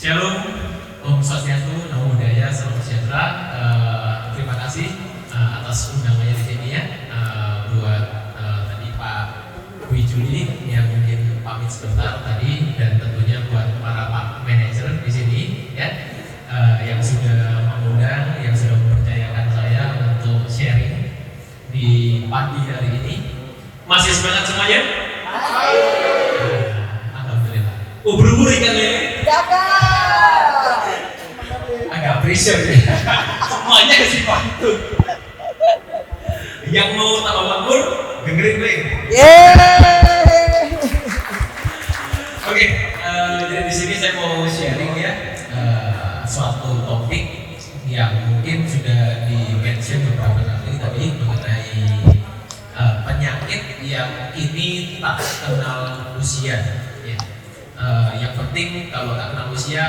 Shalom, Om Swastiastu, Namo Buddhaya, Salam Sejahtera. Terima kasih atas undangannya di sini ya. Buat tadi Pak Dwi Juli yang mungkin pamit sebentar tadi, dan tentunya buat para Pak Manajer di sini ya, yang sudah mengundang, yang sudah mempercayakan saya untuk sharing di pagi hari ini. Masih semangat semuanya? Alhamdulillah. Ubur-ubur ikannya. Agak pressure ya. Semuanya ke sifat itu. Yang mau tambah makmur, dengerin gue. Oke, jadi di sini saya mau sharing ya suatu topik yang mungkin sudah di-mention beberapa kali tadi mengenai penyakit yang ini tak kenal usia. Yang penting kalau tak kenal usia,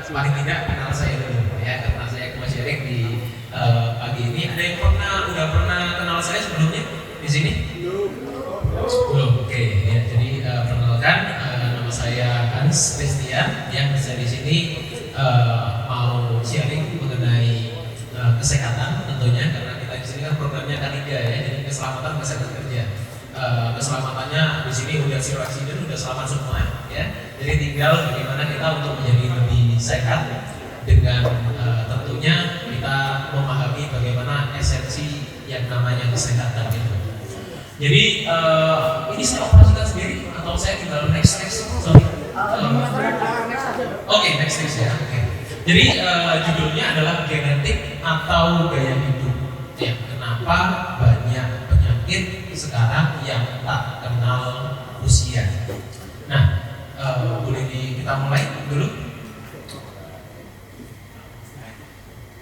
paling tidak kenal saya dulu ya, karena saya mau sharing di pagi ini. Ada yang udah pernah kenal saya sebelumnya di sini? Belum. Oke, ya, jadi perkenalkan, nama saya Hans Christian yang bisa di sini mau sharing mengenai kesehatan tentunya, karena kita di sini kan programnya K3 ya, jadi keselamatan kesehatan kerja. Keselamatannya di sini udah zero accident, udah selamat semua ya. Jadi tinggal bagaimana kita untuk menjadi lebih sehat dengan tentunya kita memahami bagaimana esensi yang namanya kesehatan itu. Jadi ini saya operasikan sendiri atau saya tinggal next. Sorry. Oke, next ya. Oke. Jadi judulnya adalah genetik atau gaya hidup. Ya, kenapa banyak penyakit sekarang yang tak kenal usia. Nah, boleh kita mulai dulu?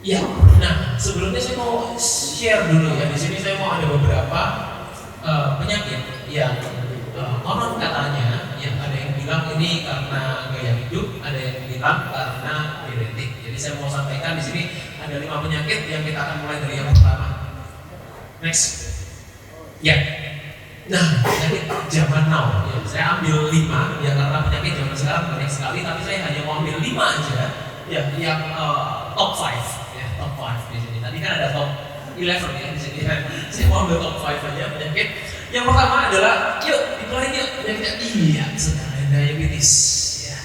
Ya. Nah, sebelumnya saya mau share dulu ya. Di sini saya mau ada beberapa penyakit yang konon katanya, yang ada yang bilang ini karena gaya hidup, ada yang bilang karena genetik. Jadi saya mau sampaikan di sini ada 5 penyakit yang kita akan mulai dari yang pertama. Next. Ya. Nah, penyakit zaman now ya, saya ambil 5 ya, karena penyakit zaman sekarang banyak sekali, tapi saya hanya mau ambil 5 aja ya, yang top 5 ya, top 5 di sini. Tadi kan ada top 11 ya di sini. Saya mau ambil top 5 aja penyakit. Yang pertama adalah, yuk dikeluarin yuk penyakitnya. Iya, sekarang diabetes ya.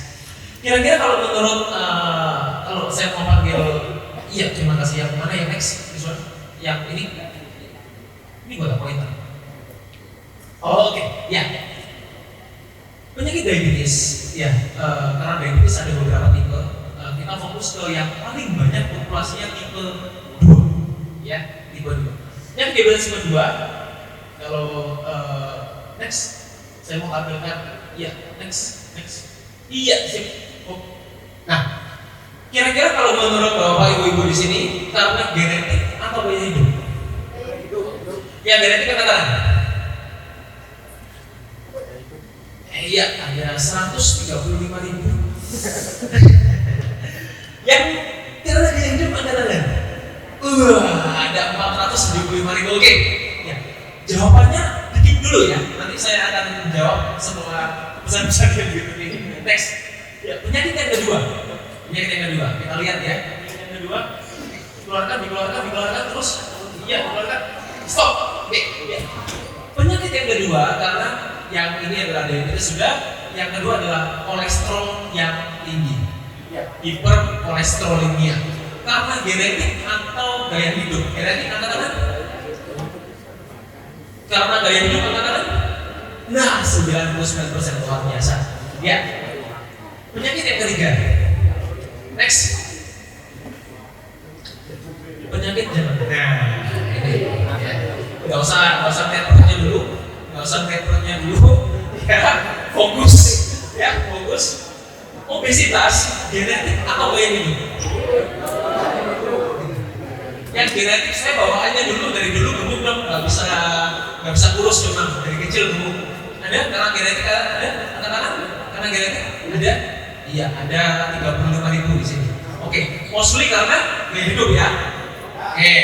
Kira-kira kalau menurut kalau saya mau panggil, iya terima kasih, yang mana yang next? This one? Yang ini buat apa itu? Oke, ya. Penyakit diabetes, ya. Karena diabetes ada beberapa tipe. Kita fokus ke yang paling banyak populasinya tipe 2, ya, tipe 2. Yang diabetes tipe 2, kalau next, saya mau tampilkan, ya, next. Iya, sip. Oh. Nah, kira-kira kalau menurut bapak ibu-ibu di sini, karena genetik atau gaya hidup? Ya, genetik katakan. Iya, ada 135.000. Yang karena gaya hidup ada ada 475.000. Oke. Ya. Jawabannya dikit dulu ya. Nanti saya akan jawab setelah pesan-pesan yang berikut ini. Next. Ya, penyakit yang kedua. Kita lihat ya. Penyakit yang kedua. Dikeluarkan terus. Iya, dikeluarkan. Stop. Oke. Ya. Penyakit yang kedua, karena yang ini adalah diabetes sudah, yang kedua adalah kolesterol yang tinggi, hiperkolesterolemia. Karena genetik atau gaya hidup? Genetik angkat-angkat? Karena gaya hidup angkat-angkat? Nah, 99% luar biasa. Ya. Penyakit yang ketiga. Next. Penyakit jangan. Nah, ini ya. Gak usah lihat perutnya dulu. Ya, fokus. Obesitas, genetik atau gaya hidup? Yang genetik saya bawa aja dari dulu gemuk dong, nggak bisa kurus memang dari kecil gemuk. Ada karena genetik ada? Katakan karena genetik ada? Iya, ada 35.000 di sini. Oke, mostly karena gaya hidup ya. Oke.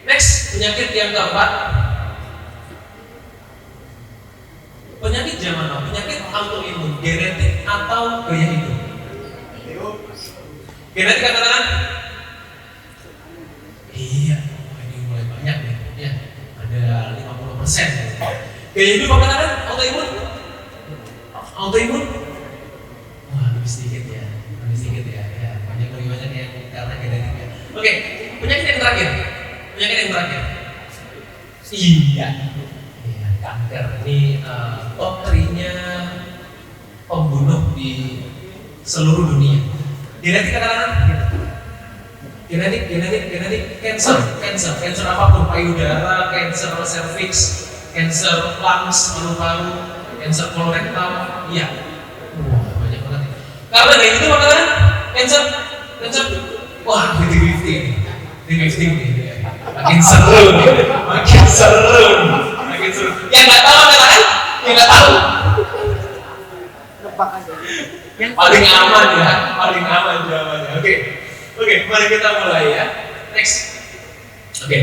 Next, penyakit yang keempat. Penyakit zaman now, penyakit autoimun, genetik atau gaya hidup? Genetik kata tangan? Iya, ini mulai banyak nih. Ya, ada 50%. Gaya hidup kata tangan? Autoimun? Autoimun? Wah, lebih sedikit ya. Lebih sedikit ya. Ya, lebih banyak yang karena genetik ya. Oke, penyakit yang terakhir. Penyakit yang terakhir. Iya, kanker ini top 3-nya pembunuh di seluruh dunia. Genetik katakan genetik cancer apapun, payudara, cancer cervix, cancer lungs, paru-paru, cancer kolorektal, iya. Wah, banyak banget. Karena dari itu katakan cancer, wah, lifting nih. Makin seru. Yang nggak tahu katakan, yang nggak tahu. Paling aman jawabannya. Oke, mari kita mulai ya. Next. Oke.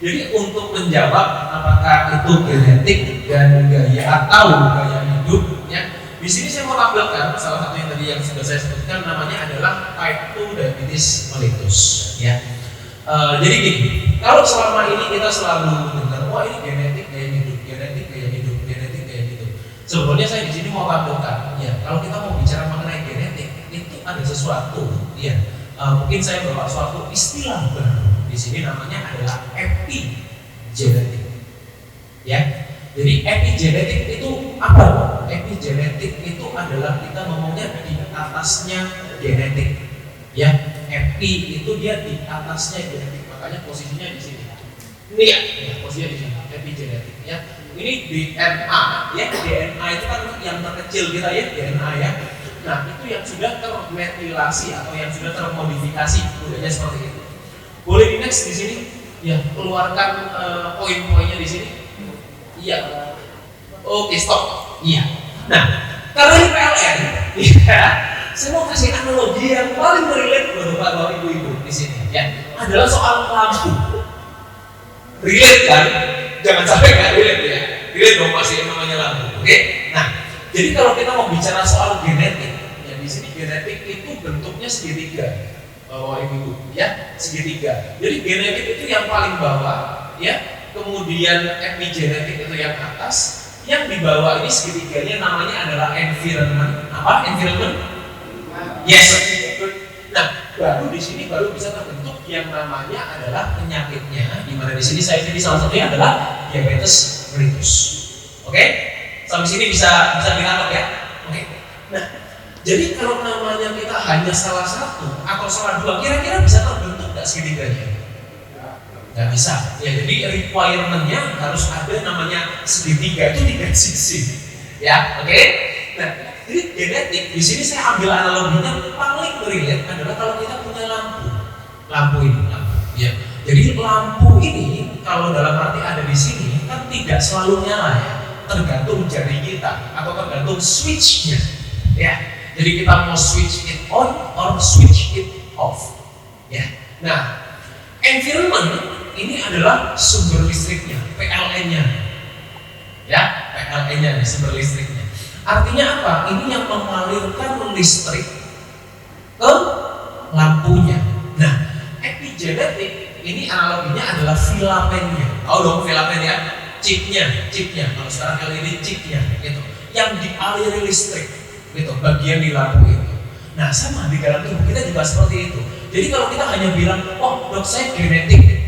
Jadi untuk menjawab apakah itu genetik dan gaya hidup ya. Di sini saya mau tampilkan salah satu yang tadi yang sudah saya sebutkan, namanya adalah type 2 diabetes mellitus ya. Jadi gini, kalau selama ini kita selalu dengar, wah ini genetik gaya hidup. Sebetulnya saya di sini mau tampilkan, ya kalau kita mau bicara mengenai genetik, itu ada sesuatu, ya mungkin saya bawa suatu istilah baru di sini, namanya adalah epigenetik, ya. Jadi epigenetik itu apa? Epigenetik itu adalah kita ngomongnya di atasnya genetik, ya. Epi itu dia di atasnya genetik, makanya posisinya di sini. Ini ya, posisinya di sini, epigenetik, ya. Ini DNA, ya. DNA itu kan yang terkecil kita ya, DNA ya. Nah, itu yang sudah termetilasi atau yang sudah termodifikasi, budaya seperti itu. Boleh di next di sini, ya. Keluarkan poin-poinnya di sini. Iya. Oke, stop. Iya. Nah, karena ini PLN, ya. Saya mau kasih analogi yang paling relate buat bapak ibu-ibu di sini, ya. Adalah soal lampu. Relate kan? Jangan sampai nggak relate ya. Relate dong, masih namanya lampu. Oke? Nah, jadi kalau kita mau bicara soal genetik, ya di sini genetik itu bentuknya segitiga, bapak ibu, ya, segitiga. Jadi genetik itu yang paling bawah, ya. Kemudian epigenetik itu yang atas. Yang di bawah ini segitiganya namanya adalah environment. Apa? Environment? Yes. Nah, baru di sini baru bisa terbentuk yang namanya adalah penyakitnya. Di mana di sini saya pilih salah satunya adalah diabetes mellitus. Oke? Sampai sini bisa ditangkap ya. Oke. Nah, jadi kalau namanya kita hanya salah satu atau salah dua, kira-kira bisa terbentuk nggak segitiganya? Nggak bisa. Ya, jadi requirement-nya harus ada namanya segitiga, itu 3 sisi. Ya, oke? Nah, jadi genetik di sini saya ambil analoginya paling relate adalah kalau kita punya lampu ini, ya. Jadi lampu ini kalau dalam arti ada di sini kan tidak selalu nyala ya, tergantung jari kita atau tergantung switch-nya, ya. Jadi kita mau switch it on or switch it off, ya. Nah, environment ini adalah sumber listriknya, PLN-nya, ya, PLN-nya nih sumber listriknya. Artinya apa? Ini yang mengalirkan listrik ke lampunya. Nah, epigenetik ini analoginya adalah filamennya. Tahu dong filamen ya? Chipnya. Kalau sekarang LED chipnya, gitu. Yang dialiri listrik, gitu. Bagian di lampu itu. Nah, sama di dalam tubuh kita juga seperti itu. Jadi kalau kita hanya bilang, oh dok saya genetik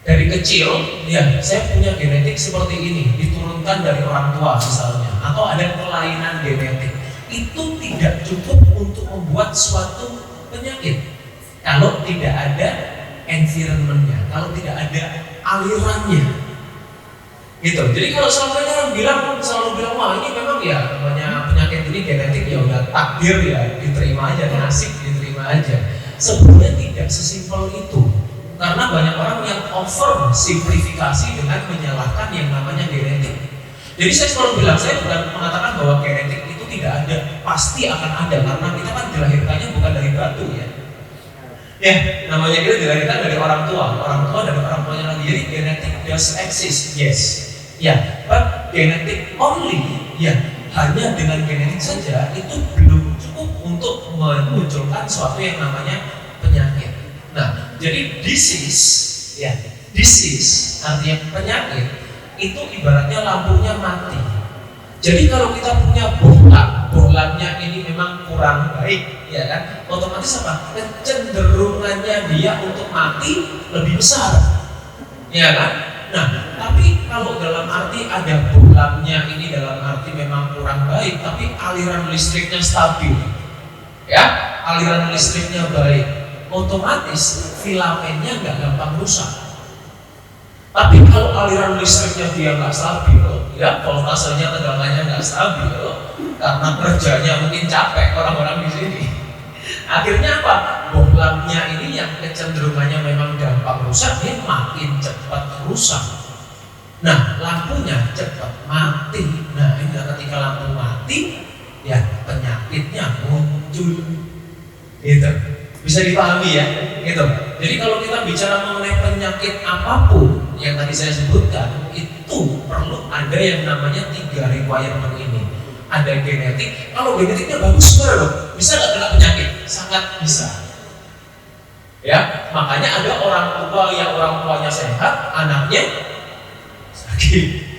dari kecil, ya saya punya genetik seperti ini, diturunkan dari orang tua misalnya, atau ada kelainan genetik, itu tidak cukup untuk membuat suatu penyakit kalau tidak ada environment-nya, kalau tidak ada alirannya, gitu. Jadi kalau selama ini orang selalu bilang, wah ini memang ya namanya penyakit ini genetik, ya udah takdir ya, diterima aja, nasib diterima aja. Sebenarnya tidak sesimpel itu. Karena banyak orang yang over simplifikasi dengan menyalahkan yang namanya genetik. Jadi saya selalu bilang, saya bukan mengatakan bahwa genetik itu tidak ada, pasti akan ada, karena kita kan dilahirkannya bukan dari batu ya. Ya, namanya kita dilahirkan dari orang tua dari orang tuanya lagi. Jadi genetik does exist, yes. Ya, but genetic only, ya, hanya dengan genetik saja itu belum cukup untuk memunculkan suatu yang namanya penyakit. Nah, jadi disease artinya penyakit itu ibaratnya lampunya mati. Jadi kalau kita punya bohlamnya ini memang kurang baik, ya kan? Otomatis apa? Kecenderungannya dia untuk mati lebih besar, ya kan? Nah, tapi kalau dalam arti ada bohlamnya ini dalam arti memang kurang baik, tapi aliran listriknya stabil, ya, aliran listriknya baik, otomatis filamennya nggak gampang rusak. Tapi kalau aliran listriknya dia nggak stabil, ya, voltasenya tegangannya nggak stabil, karena kerjanya mungkin capek orang-orang di sini. Akhirnya apa? Bohlamnya ini yang kecenderungannya memang gampang rusak, dia makin cepat rusak. Nah, lampunya cepat mati. Nah, ini ketika lampu mati, ya penyakitnya muncul. Gitu. Bisa dipahami ya? Gitu. Jadi kalau kita bicara mengenai penyakit apapun yang tadi saya sebutkan, itu perlu ada yang namanya 3 requirement ini. Ada genetik. Kalau genetiknya bagus loh, bisa nggak kena penyakit? Sangat bisa. Ya, makanya ada orang tua yang orang tuanya sehat, anaknya sakit.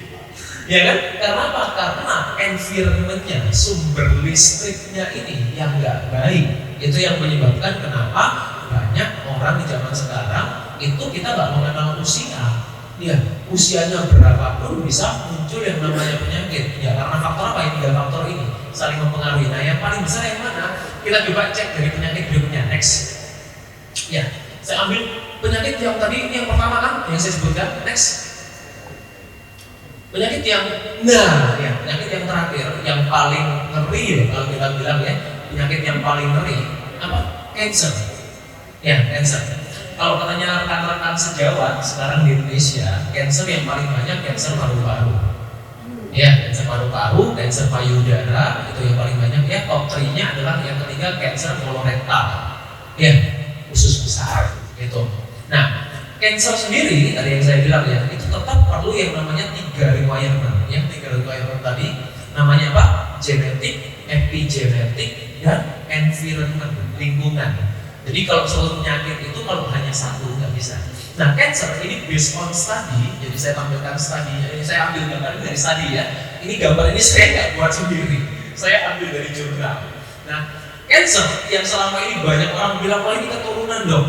Ya kan? Karena apa? Karena environmentnya, sumber listriknya ini yang nggak baik. Itu yang menyebabkan kenapa banyak orang di zaman sekarang itu kita nggak mengenal usia. Ya, usianya berapapun bisa muncul yang namanya penyakit. Ya, karena faktor apa? Ini 3 faktor ini saling mempengaruhi. Nah, yang paling besar yang mana? Kita coba cek dari penyakit berikutnya. Next. Ya, saya ambil penyakit yang tadi ini yang pertama kan, yang saya sebutkan. Next. Penyakit yang, penyakit yang terakhir, yang paling ngeri ya, kalau kita bilang ya, penyakit yang paling ngeri apa? Cancer. Ya, cancer. Kalau katanya rekan-rekan sejawat sekarang di Indonesia, cancer yang paling banyak cancer paru-paru. Ya, cancer paru-paru, cancer payudara itu yang paling banyak. Ya, top 3-nya adalah yang ketiga cancer kolorektal. Ya, usus besar gitu. Nah, cancer sendiri tadi yang saya bilang ya, itu tetap perlu yang namanya 3 requirement. Yang 3 requirement tadi namanya apa? Genetik, epigenetik, dan environment, lingkungan. Jadi kalau suatu penyakit itu kalau hanya satu nggak bisa. Nah, cancer ini based on study. Jadi saya tampilkan study. Ini saya ambil gambar dari study ya. Ini gambar ini saya nggak buat sendiri. Saya ambil dari jurnal. Nah, cancer yang selama ini banyak orang bilang wah ini keturunan dong.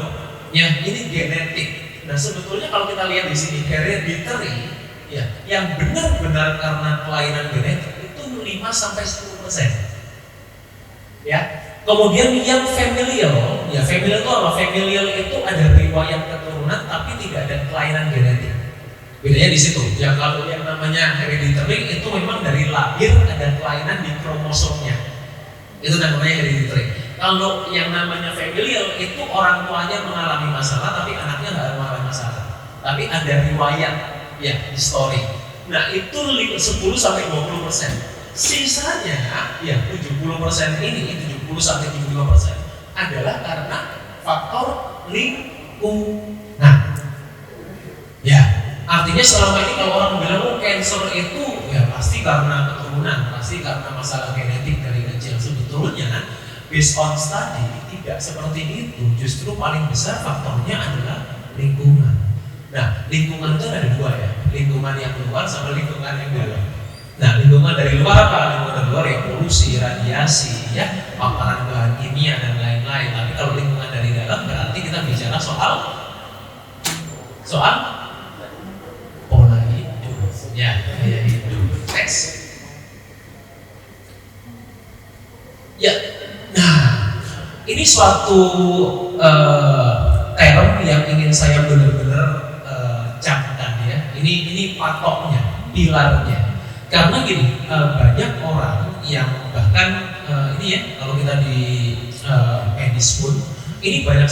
Ya, ini genetik. Nah, sebetulnya kalau kita lihat di sini hereditary, ya, yang benar-benar karena kelainan genetik itu 5-10%. Ya. Kemudian yang familial, ya familial itu apa? Familial itu ada riwayat keturunan tapi tidak ada kelainan genetik. Bedanya di situ. Ya kalau yang namanya hereditary itu memang dari lahir ada kelainan di kromosomnya. Itu namanya hereditary. Kalau yang namanya familial itu orang tuanya mengalami masalah tapi anaknya nggak mengalami masalah. Tapi ada riwayat, ya history. Nah itu 10-20%. Sisanya ya 70% ini 70-75% adalah karena faktor lingkungan. Ya, artinya selama ini kalau orang bilang oh cancer itu ya pasti karena keturunan, pasti karena masalah genetik dari kecil. Sebetulnya based on study tidak seperti itu. Justru paling besar faktornya adalah lingkungan. Nah, lingkungan itu ada 2 ya, lingkungan yang luar sama lingkungan yang dalam. Nah, lingkungan dari luar apa? Lingkungan dari luar ya polusi, radiasi, ya paparan bahan kimia dan lain-lain. Tapi kalau lingkungan dari dalam berarti kita bicara soal pola hidup, ya gaya hidup. Next. Ya, nah ini suatu term yang ingin saya benar-benar camkan ya. Ini patoknya, pilarnya. Karena gini, banyak orang yang bahkan ini ya kalau kita di medis pun ini banyak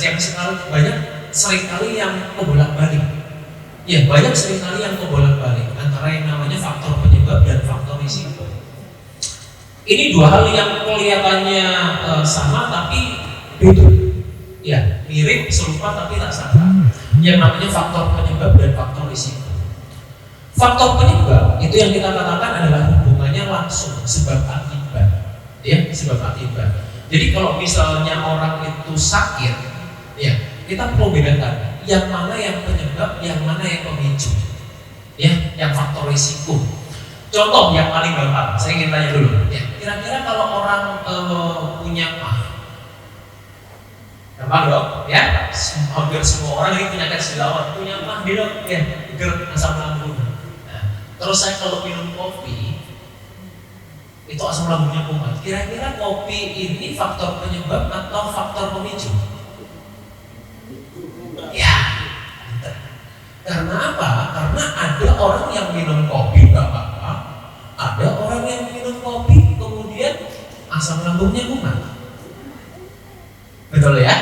seringkali yang kebolak-balik. Ya banyak seringkali yang kebolak-balik antara yang namanya faktor penyebab dan faktor risiko. Ini 2 hal yang kelihatannya sama tapi beda. Ya mirip, serupa tapi tak sama. Yang namanya faktor penyebab dan faktor risiko. Faktor penyebab itu yang kita katakan adalah hubungannya langsung sebab akibat, ya sebab akibat. Jadi kalau misalnya orang itu sakit, ya kita perlu bedakan yang mana yang penyebab, yang mana yang pemicu, ya, yang faktor risiko. Contoh yang paling gampang, saya ingin tanya dulu, ya, kira-kira kalau orang punya mah, gampang dong, ya, hampir semua orang ini penyakit dilawan, punya mah, dok, ya, GERD, asam lambung. Nah, terus saya kalau minum kopi, itu asam lambungnya kumat. Kira-kira kopi ini faktor penyebab atau faktor pemicu? Ya, betul. Karena apa? Karena ada orang yang minum kopi nggak apa-apa, ada orang yang minum kopi kemudian asam lambungnya kumat. Betul ya?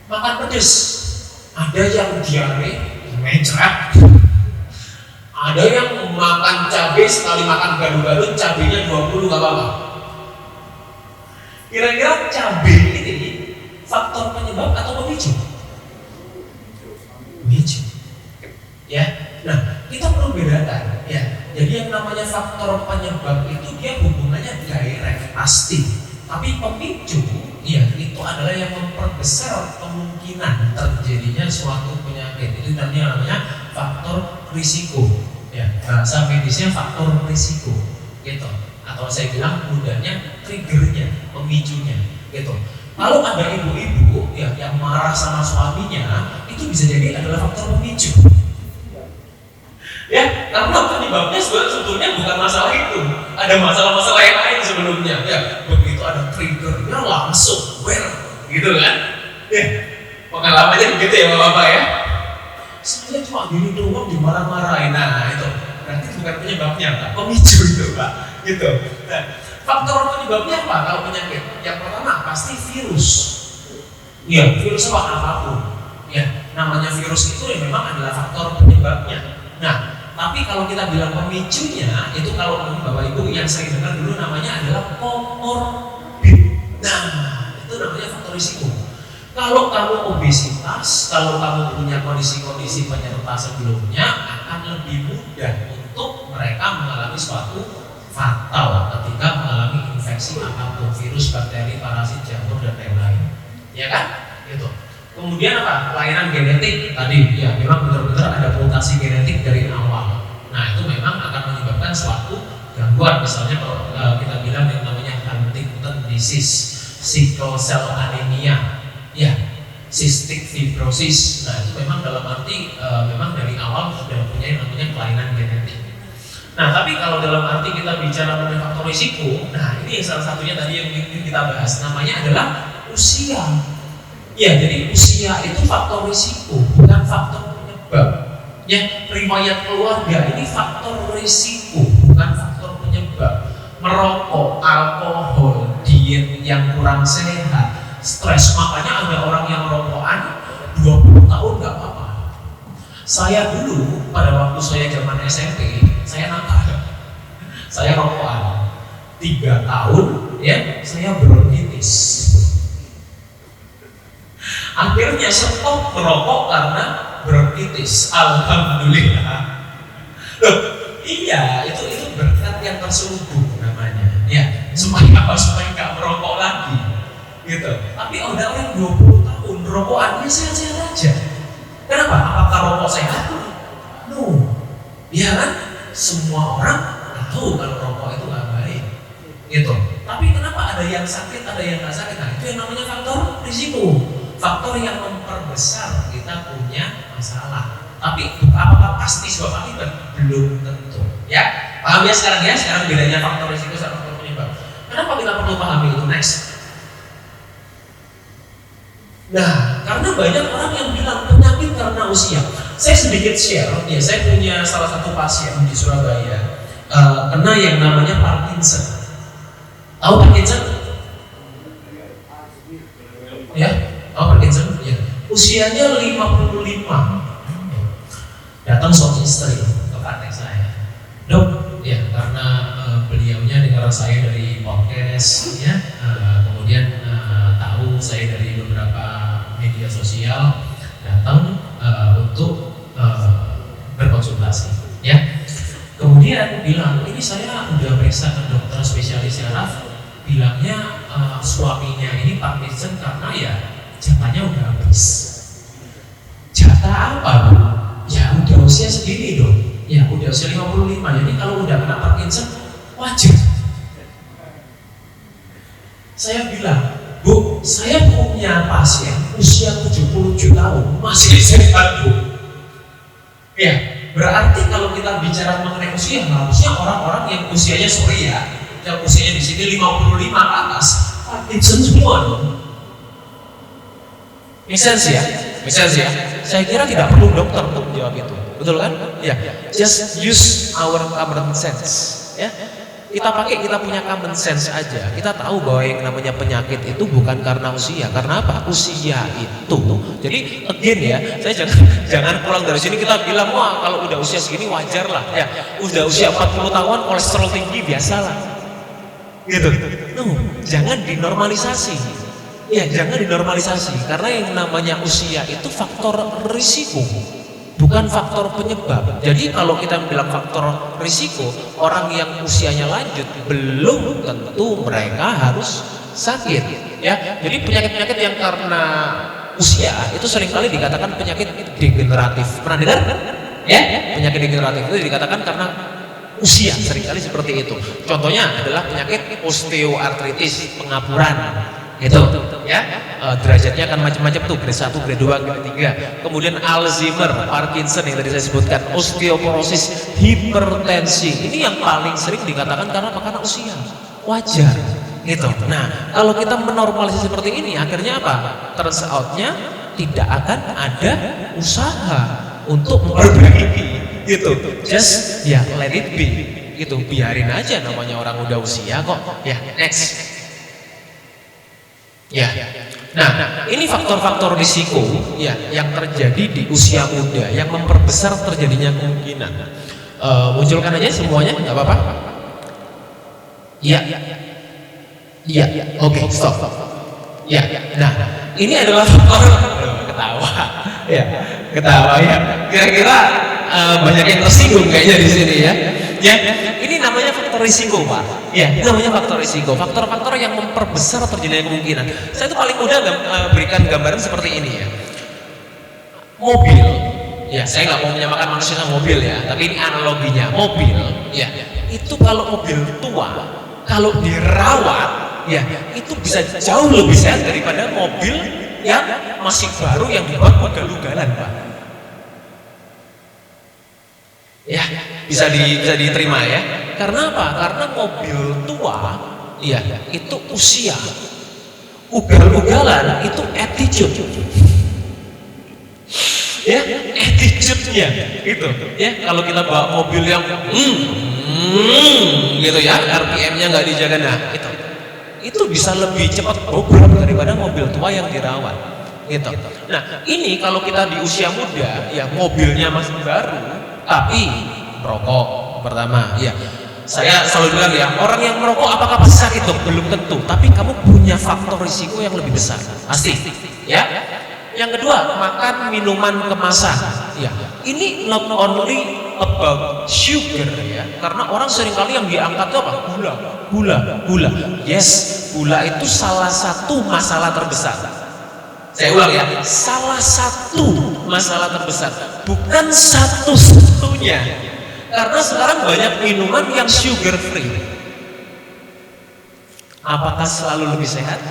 Makan pedas, ada yang diare, mencret. Ada yang makan cabai, sekali makan gado-gado cabainya 20 gak apa-apa. Kira-kira cabai ini faktor penyebab atau pemicu? Pemicu. Ya. Nah, kita perlu bedakan ya. Jadi yang namanya faktor penyebab itu dia hubungannya direct pasti. Tapi pemicu ya itu adalah yang memperbesar kemungkinan terjadinya suatu penyakit. Itu namanya faktor risiko. Ya, bahasa medisnya faktor risiko gitu. Atau saya bilang mudahnya triggernya, pemicunya gitu. Kalau ada ibu-ibu ya yang marah sama suaminya, itu bisa jadi adalah faktor pemicu. Ya, karena penyebabnya sebetulnya bukan masalah itu. Ada masalah-masalah yang lain sebelumnya. Ya, begitu ada triggernya langsung gitu kan? Ya, pengalamannya begitu ya Bapak ya. Saya cuma gini doang dimarah-marahin, nah itu berarti bukan penyebabnya Pak, pemicu itu Pak, gitu. Nah, faktor penyebabnya apa kalau penyakit? Yang pertama pasti virus. Ya, virus apapun. Ya, namanya virus itu ya memang adalah faktor penyebabnya. Nah, tapi kalau kita bilang pemicunya, itu kalau Bapak Ibu yang sering dengar dulu namanya adalah komorbid. Nah, itu namanya faktor risiko. Kalau kamu obesitas, kalau kamu punya kondisi-kondisi penyerta sebelumnya, akan lebih mudah untuk mereka mengalami suatu fatal ketika mengalami infeksi apapun, virus, bakteri, parasit, jamur, dan lain-lain. Ya kan? Gitu. Kemudian apa? Kelainan genetik tadi, ya memang benar-benar ada mutasi genetik dari awal. Nah itu memang akan menyebabkan suatu gangguan, misalnya kalau kita bilang yang namanya Huntington disease, sickle cell anemia. Ya, cystic fibrosis. Nah, itu memang dalam arti memang dari awal sudah punya namanya kelainan genetik. Nah, tapi kalau dalam arti kita bicara mengenai faktor risiko, nah ini salah satunya tadi yang ingin kita bahas, namanya adalah usia. Ya, jadi usia itu faktor risiko, bukan faktor penyebab. Ya, riwayat keluarga ini faktor risiko, bukan faktor penyebab. Merokok, alkohol, diet yang kurang sehat, stres, makanya ada orang yang rokokan 20 tahun gak apa-apa. Saya dulu pada waktu saya zaman SMP, saya nakal. Saya rokokan 3 tahun, ya, saya bronkitis. Akhirnya stop merokok karena bronkitis. Alhamdulillah. Loh, iya, itu berkat yang terselubung namanya. Ya, supaya apa? Supaya nggak merokok lagi. Gitu. Tapi ada orang 20 tahun rokokannya sehat-sehat aja. Kenapa? Apakah rokok sehat? No. Ya kan? Semua orang tahu kalau rokok itu nggak baik. Gitu. Tapi kenapa ada yang sakit, ada yang nggak sakit? Nah, itu yang namanya faktor risiko. Faktor yang memperbesar kita punya masalah. Tapi apakah pasti sebab akibat? Belum tentu. Ya, paham ya sekarang ya? Sekarang bedanya faktor risiko sama faktor penyebab. Kenapa kita perlu pahami itu? Next. Nah, karena banyak orang yang bilang penyakit karena usia. Saya sedikit share, ya, saya punya salah satu pasien di Surabaya kena yang namanya Parkinson. Tahu Parkinson? Ya, tahu Parkinson? Ya. Usianya 55. Datang suami istri ke praktek saya. Dok, ya karena beliaunya dengar saya dari podcast, ya, kemudian tahu saya dari beberapa media sosial, datang untuk berkonsultasi, ya. Kemudian bilang, ini saya udah periksa ke dokter spesialis saraf, bilangnya suaminya ini Parkinson karena ya jatahnya udah habis. Jatah apa, Bu? Ya udah usia segini dong. Ya udah usia 55. Jadi kalau udah kena Parkinson wajar. Saya bilang, Bu, saya punya pasien usia 77 tahun masih sehat, Bu. Ya, berarti kalau kita bicara mengenai usia, harusnya orang-orang yang usianya yang usianya di sini 55 ke atas, Parkinson semua dong. Make sense ya? Make sense ya? Saya kira tidak perlu dokter untuk menjawab itu, betul kan? Ya, just use our common sense. Ya, kita punya common sense aja. Kita tahu bahwa yang namanya penyakit itu bukan karena usia. Karena apa? Usia itu. Jadi again ya, saya jangan pulang dari sini kita bilang wah kalau udah usia segini wajar lah. Ya, udah usia 40 tahun kolesterol tinggi biasalah. Gitu. No, jangan dinormalisasi. Ya, jangan dinormalisasi. Karena yang namanya usia itu faktor risiko, bukan faktor penyebab. Jadi kalau kita bilang faktor risiko, orang yang usianya lanjut belum tentu mereka harus sakit. Ya, jadi penyakit-penyakit yang karena usia itu seringkali dikatakan penyakit degeneratif. Pernah dengar? Ya, penyakit degeneratif itu dikatakan karena usia, seringkali seperti itu. Contohnya adalah penyakit osteoartritis, pengapuran. Itu ya, derajatnya akan macam-macam tuh, grade 1, grade 2, grade 3. Kemudian Alzheimer, Parkinson yang tadi saya sebutkan, osteoporosis, hipertensi. Ini yang paling sering dikatakan karena apa? Karena usia. Wajar gitu. Nah, kalau kita menormalisasi seperti ini, akhirnya apa? Turns out-nya tidak akan ada usaha untuk memperbaiki gitu. Just ya let it be gitu. Biarin aja, namanya orang udah usia kok. Ya, next. Ya, nah ini faktor-faktor risiko ya yang terjadi di usia muda yang memperbesar terjadinya kemungkinan. Munculkan aja semuanya, nggak apa-apa. Ya, oke, stop. Ya, nah ini adalah faktor ketawa ya. Kira-kira banyak yang tersinggung kayaknya di sini ya. Ya, ini namanya faktor risiko, Pak. Ya, ini namanya faktor risiko. Faktor-faktor yang memperbesar terjadinya kemungkinan. Saya itu paling mudah berikan gambaran seperti ini ya. Mobil, ya saya nggak mau menyamakan manusia sama mobil ya, tapi ini analoginya. Mobil, ya itu kalau mobil tua, kalau dirawat, ya itu bisa jauh lebih sehat daripada mobil yang masih baru yang dibuat ugal-ugalan, Pak. Ya, bisa diterima ya. Karena apa? Karena mobil tua, ya itu usia. Ugal-ugalan itu attitude. Ya, attitude-nya itu. Ya, kalau kita bawa mobil yang gitu ya, RPM-nya nggak dijaga, nah itu bisa lebih cepat bobrok daripada mobil tua yang dirawat. Gitu. Nah, ini kalau kita di usia muda, ya mobilnya masih baru, tapi merokok pertama, ya saya selalu bilang ya, orang yang merokok apakah pasti sakit? Dok, belum tentu, tapi kamu punya faktor risiko yang lebih besar, pasti. Ya. Yang kedua, makan minuman kemasan. Ya, ini not only about sugar ya, karena orang seringkali yang diangkat itu apa? Gula. Yes, gula itu salah satu masalah terbesar. Saya ulang ya, salah satu masalah terbesar, bukan satu-satunya. Karena sekarang banyak minuman yang sugar free. Apakah selalu lebih sehat?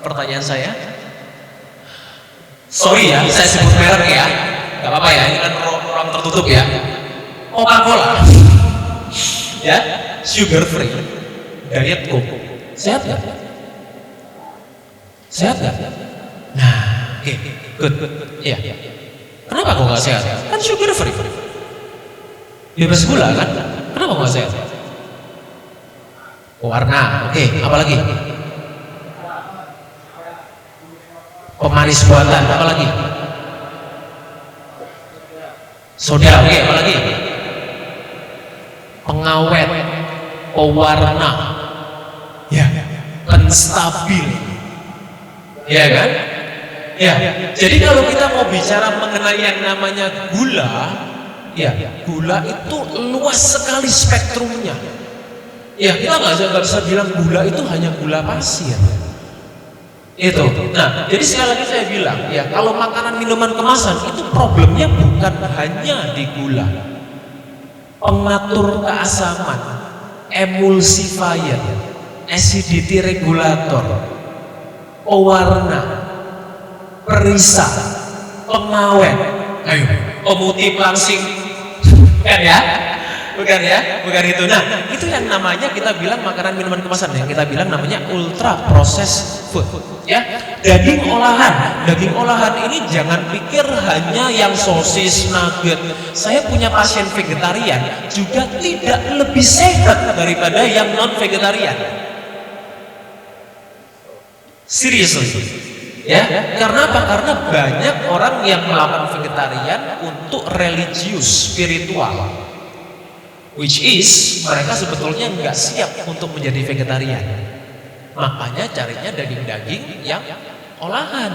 Pertanyaan saya. Sorry ya, saya sebut merek ya, nggak apa-apa ya, ini kan ruang tertutup ya. Coca-Cola, ya, sugar free, diet Coke, sehat nggak? Sehat nggak? Nah, oke, good, ya. Kenapa kok nggak sehat? Kan sugar free, bebas gula kan? Kenapa nggak sehat? Warna, oke, apa lagi? Pemanis buatan, apa lagi? Soda, oke, apa lagi? Pengawet, pewarna, ya, penstabil, ya kan? Ya, jadi kalau kita mau bicara mengenai yang namanya gula, ya, gula itu luas sekali spektrumnya. Ya kita nggak bisa bilang gula itu hanya gula pasir. Itu. Nah, jadi sekali lagi saya bilang, ya kalau makanan minuman kemasan itu problemnya bukan hanya di gula, pengatur keasaman, emulsifier, acidity regulator, pewarna, perisa, pengawet, ayo, pemutih pelangsing, kan ya? Bukan ya, bukan itu. Nah, itu yang namanya kita bilang makanan minuman kemasan, yang kita bilang namanya ultra processed food. Ya, daging olahan ini jangan pikir hanya yang sosis, nugget. Saya punya pasien vegetarian juga tidak lebih sehat daripada yang non vegetarian. Seriously. Ya, karena apa? Karena banyak orang yang melakukan vegetarian untuk religius, spiritual, which is mereka sebetulnya nggak siap untuk menjadi vegetarian. Makanya carinya daging-daging yang olahan.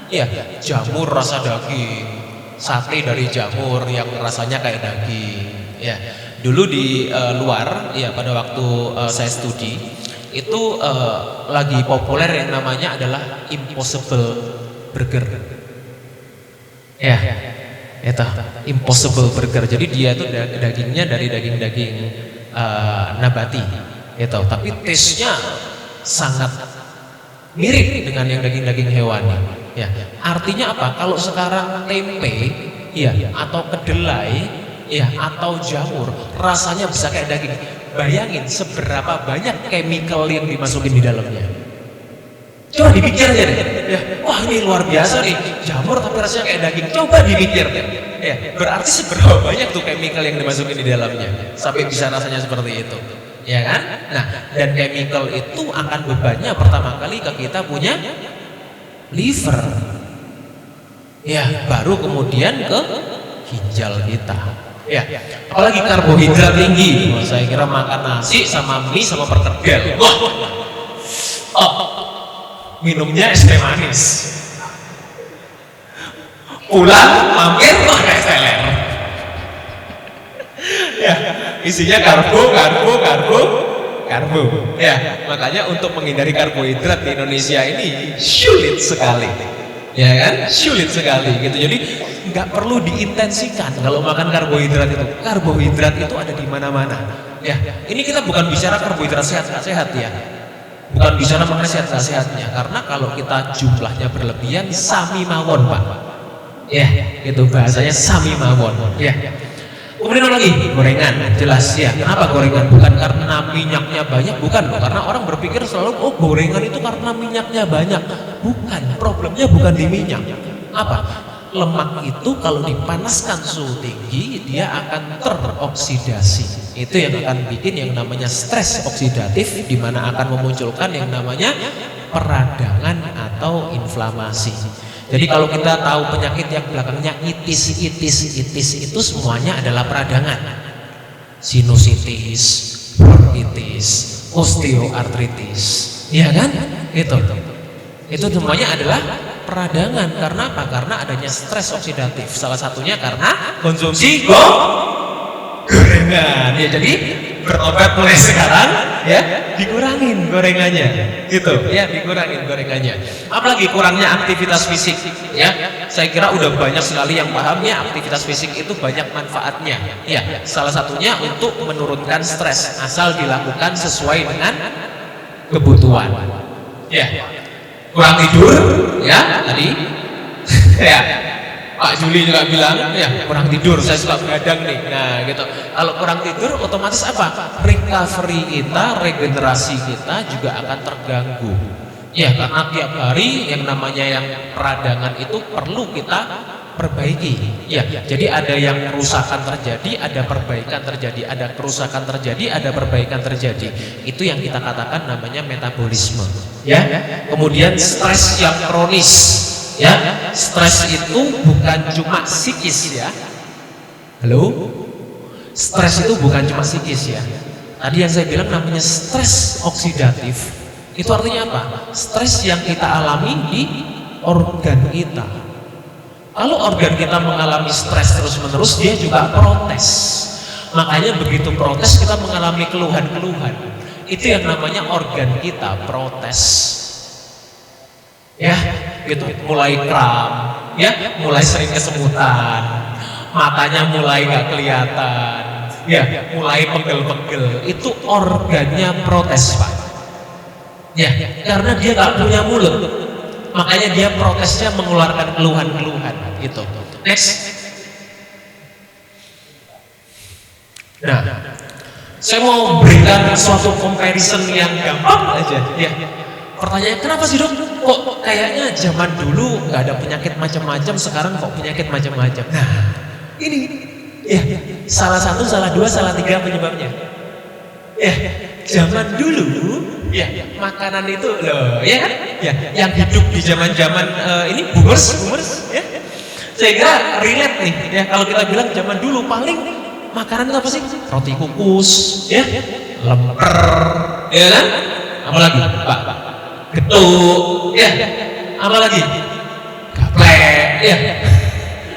Ya, jamur rasa daging, sate dari jamur yang rasanya kayak daging. Ya, dulu di luar, ya pada waktu saya studi itu lagi populer yang namanya adalah Impossible Burger. Ya, itu Impossible Burger. Jadi dia itu dagingnya dari daging-daging nabati, gitu. Tapi taste-nya sangat mirip dengan yang daging-daging hewani. Ya, artinya apa? Kalau sekarang tempe, ya, atau kedelai, ya, atau jamur, rasanya bisa kayak daging. Bayangin seberapa banyak chemical yang dimasukin di dalamnya. Coba dipikir aja deh. Ya, wah ini luar biasa nih, jamur tapi rasanya kayak daging. Coba dipikir deh. Ya, berarti seberapa banyak tuh chemical yang dimasukin di dalamnya sampai bisa rasanya seperti itu. Ya kan? Nah, dan chemical itu akan bebannya pertama kali ke kita punya liver. Ya, baru kemudian ke ginjal kita. Ya, apalagi karbohidrat tinggi. Wah, saya kira makan nasi sama mie sama perkedel. Wah, minumnya es teh manis. Pulang mampir pakai es teler. Ya, isinya karbo. Ya, makanya untuk menghindari karbohidrat di Indonesia ini sulit sekali. Ya kan? Sulit sekali gitu. Jadi nggak perlu diintensikan kalau makan karbohidrat itu. Karbohidrat itu ada di mana-mana. Ya, ini kita bukan bicara karbohidrat sehat ya. Bukan bicara mengenai sehat-sehatnya, karena kalau kita jumlahnya berlebihan sami mawon, Pak. Ya, itu bahasanya sami mawon. Ya. Kemudian lagi gorengan, jelas ya. Kenapa gorengan? Bukan karena minyaknya banyak, bukan loh. Karena orang berpikir selalu, oh gorengan itu karena minyaknya banyak. Bukan, problemnya bukan di minyak. Apa? Lemak itu kalau dipanaskan suhu tinggi, dia akan teroksidasi. Itu yang akan bikin yang namanya stres oksidatif, di mana akan memunculkan yang namanya peradangan atau inflamasi. Jadi kalau kita tahu penyakit yang belakangnya itis itu semuanya adalah peradangan. Sinusitis, bronkitis, osteoartritis, ya kan? Itu semuanya adalah peradangan. Karena apa? Karena adanya stres oksidatif. Salah satunya karena konsumsi gorengan. Ya, jadi berobat mulai sekarang ya, dikurangin gorengannya. Gitu. Ya, dikurangin gorengannya. Apalagi kurangnya aktivitas fisik ya. Saya kira udah banyak sekali yang paham ya, aktivitas fisik itu banyak manfaatnya. Ya, salah satunya untuk menurunkan stres asal dilakukan sesuai dengan kebutuhan. Ya. Kurang tidur ya tadi ya Pak Juli juga bilang ya kurang tidur, saya suka begadang nih. Nah gitu, kalau kurang tidur otomatis apa, recovery kita, regenerasi kita juga akan terganggu ya, karena tiap hari yang namanya yang peradangan itu perlu kita perbaiki ya. Jadi ada yang kerusakan terjadi, ada perbaikan terjadi, ada kerusakan terjadi, ada perbaikan terjadi. Itu yang kita katakan namanya metabolisme ya. Kemudian stres yang kronis ya. Stres itu bukan cuma psikis ya. Halo? Stres itu bukan cuma psikis ya. Tadi yang saya bilang namanya stres oksidatif. Itu artinya apa? Stres yang kita alami di organ kita. Kalau organ kita mengalami stres terus-menerus, dia juga protes. Makanya begitu protes kita mengalami keluhan-keluhan. itu yang namanya organ kita protes. Ya, gitu. Mulai kram, ya, mulai sering kesemutan, matanya mulai nggak kelihatan, ya, mulai pegel-pegel. Itu organnya protes, Pak. Ya, karena dia nggak punya mulut, makanya dia protesnya mengeluarkan keluhan-keluhan. Gitu. Next. Nah, saya mau berikan suatu comparison yang gampang aja. Ya. Pertanyaan, kenapa sih dok? Kok kayaknya zaman dulu nggak ada penyakit macam-macam, sekarang kok penyakit macam-macam? Nah, ini, ya, salah satu, salah dua, salah tiga penyebabnya. Ya, zaman dulu, ya, makanan itu loh, ya kan? Ya, yang hidup di zaman-zaman ini boomers, ya. Saya kira relate nih, ya. Kalau kita bilang zaman dulu paling makanan itu apa sih? Roti kukus, ya, lemper, ya kan? Apalagi, Pak? Getuk, ya, apa lagi? Gaplek, ya.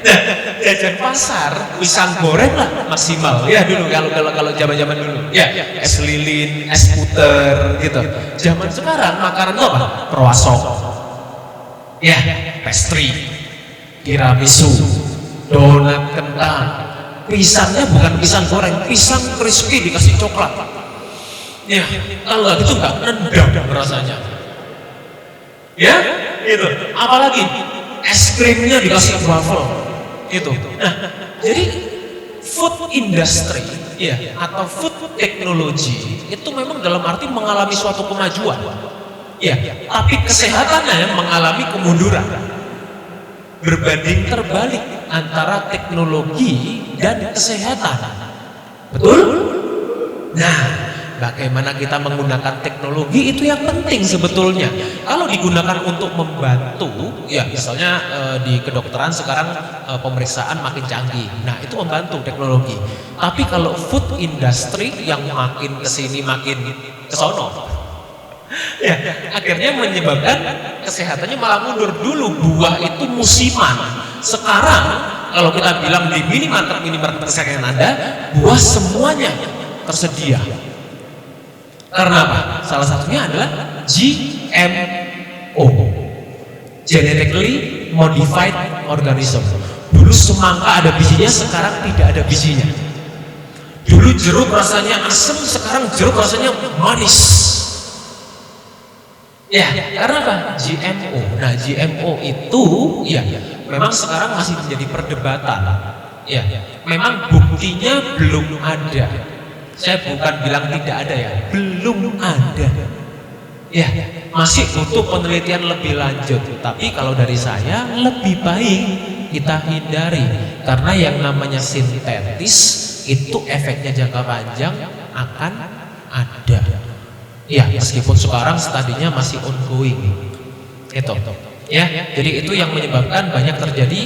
Nah, jajan pasar, pisang goreng lah maksimal, ya dulu kalau zaman dulu, ya, es lilin, es puter, gitu. Zaman sekarang makanan itu apa? Croissant, ya, pastry, tiramisu, donat kentang, pisangnya bukan pisang goreng, pisang crispy dikasih coklat. Ya, kalau gitu nggak nendang rasanya. Ya, itu. Apalagi es krimnya dikasih waffle, itu. Nah, jadi food industry, ya, atau food technology itu memang dalam arti mengalami suatu kemajuan, ya. Tapi kesehatannya mengalami kemunduran. Berbanding terbalik antara teknologi dan kesehatan. Betul? Nah, bagaimana kita menggunakan teknologi itu yang penting sebetulnya. Kalau digunakan untuk membantu, ya misalnya di kedokteran sekarang pemeriksaan makin canggih. Nah, itu membantu teknologi. Tapi kalau food industry yang makin kesini makin kesono, ya, akhirnya menyebabkan kesehatannya malah mundur. Dulu buah itu musiman. Sekarang kalau kita bilang di minimarket kesayangan Anda, buah semuanya tersedia. Karena apa? Salah satunya adalah GMO, Genetically Modified Organism. Dulu semangka ada bijinya, sekarang tidak ada bijinya. Dulu jeruk rasanya asam, sekarang jeruk rasanya manis. Ya, karena apa? GMO. Nah, GMO itu, ya, memang sekarang masih menjadi perdebatan. Ya, memang buktinya belum ada. Saya bukan bilang tidak ada, ya, belum ada. Ya, masih butuh penelitian lebih lanjut. Tapi kalau dari saya lebih baik kita hindari, karena yang namanya sintetis itu efeknya jangka panjang akan ada. Ya, meskipun sekarang stadinya masih ongoing. Itu. Ya, jadi itu yang menyebabkan banyak terjadi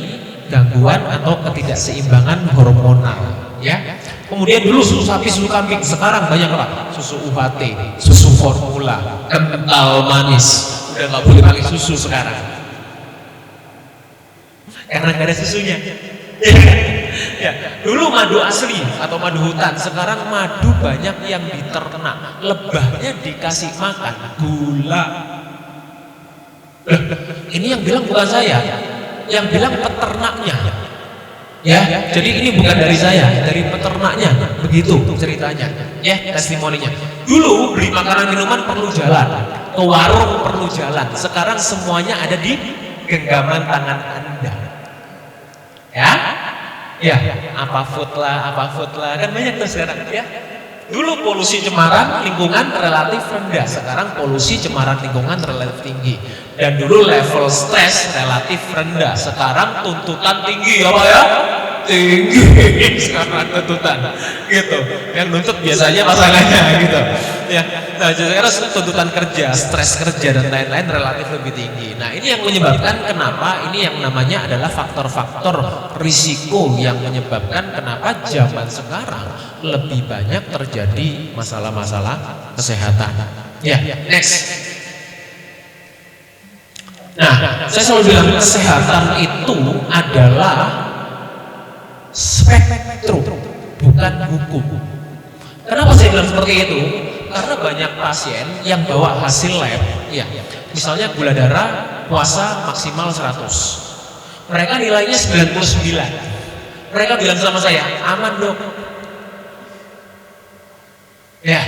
gangguan atau ketidakseimbangan hormonal. Ya. Kemudian dulu susu sapi, susu kambing, sekarang banyak apa? Susu UHT, susu formula, kental manis. Udah nggak boleh pakai susu sekarang, karena nggak ada susunya. Ya, dulu madu asli atau madu hutan, sekarang madu banyak yang diternak, lebahnya dikasih makan gula. Ini yang bilang bukan saya, yang bilang peternaknya. Ya, jadi ini bukan dari saya, dari peternaknya, begitu ceritanya, ya, testimoninya. Dulu beli makanan minuman perlu jalan, ke warung perlu jalan. Sekarang semuanya ada di genggaman tangan Anda. Ya, apa food lah, kan banyak tuh sekarang, ya. Dulu polusi cemaran lingkungan relatif rendah, sekarang polusi cemaran lingkungan relatif tinggi. Dan dulu level stres relatif rendah, sekarang tuntutan tinggi, apa ya? Tinggi sekarang tuntutan, gitu. Yang nuntut biasanya pasangannya, gitu. Ya, nah sekarang tuntutan kerja, stres kerja dan lain-lain relatif lebih tinggi. Nah, ini yang menyebabkan kenapa ini yang namanya adalah faktor-faktor risiko yang menyebabkan kenapa zaman sekarang lebih banyak terjadi masalah-masalah kesehatan. Ya, next. Nah, saya selalu bilang kesehatan itu adalah spektrum, bukan hukum. Kenapa saya bilang seperti itu? karena banyak pasien yang bawa hasil lab, ya, misalnya gula darah puasa maksimal 100, mereka nilainya 99, mereka bilang sama saya, aman dok, ya,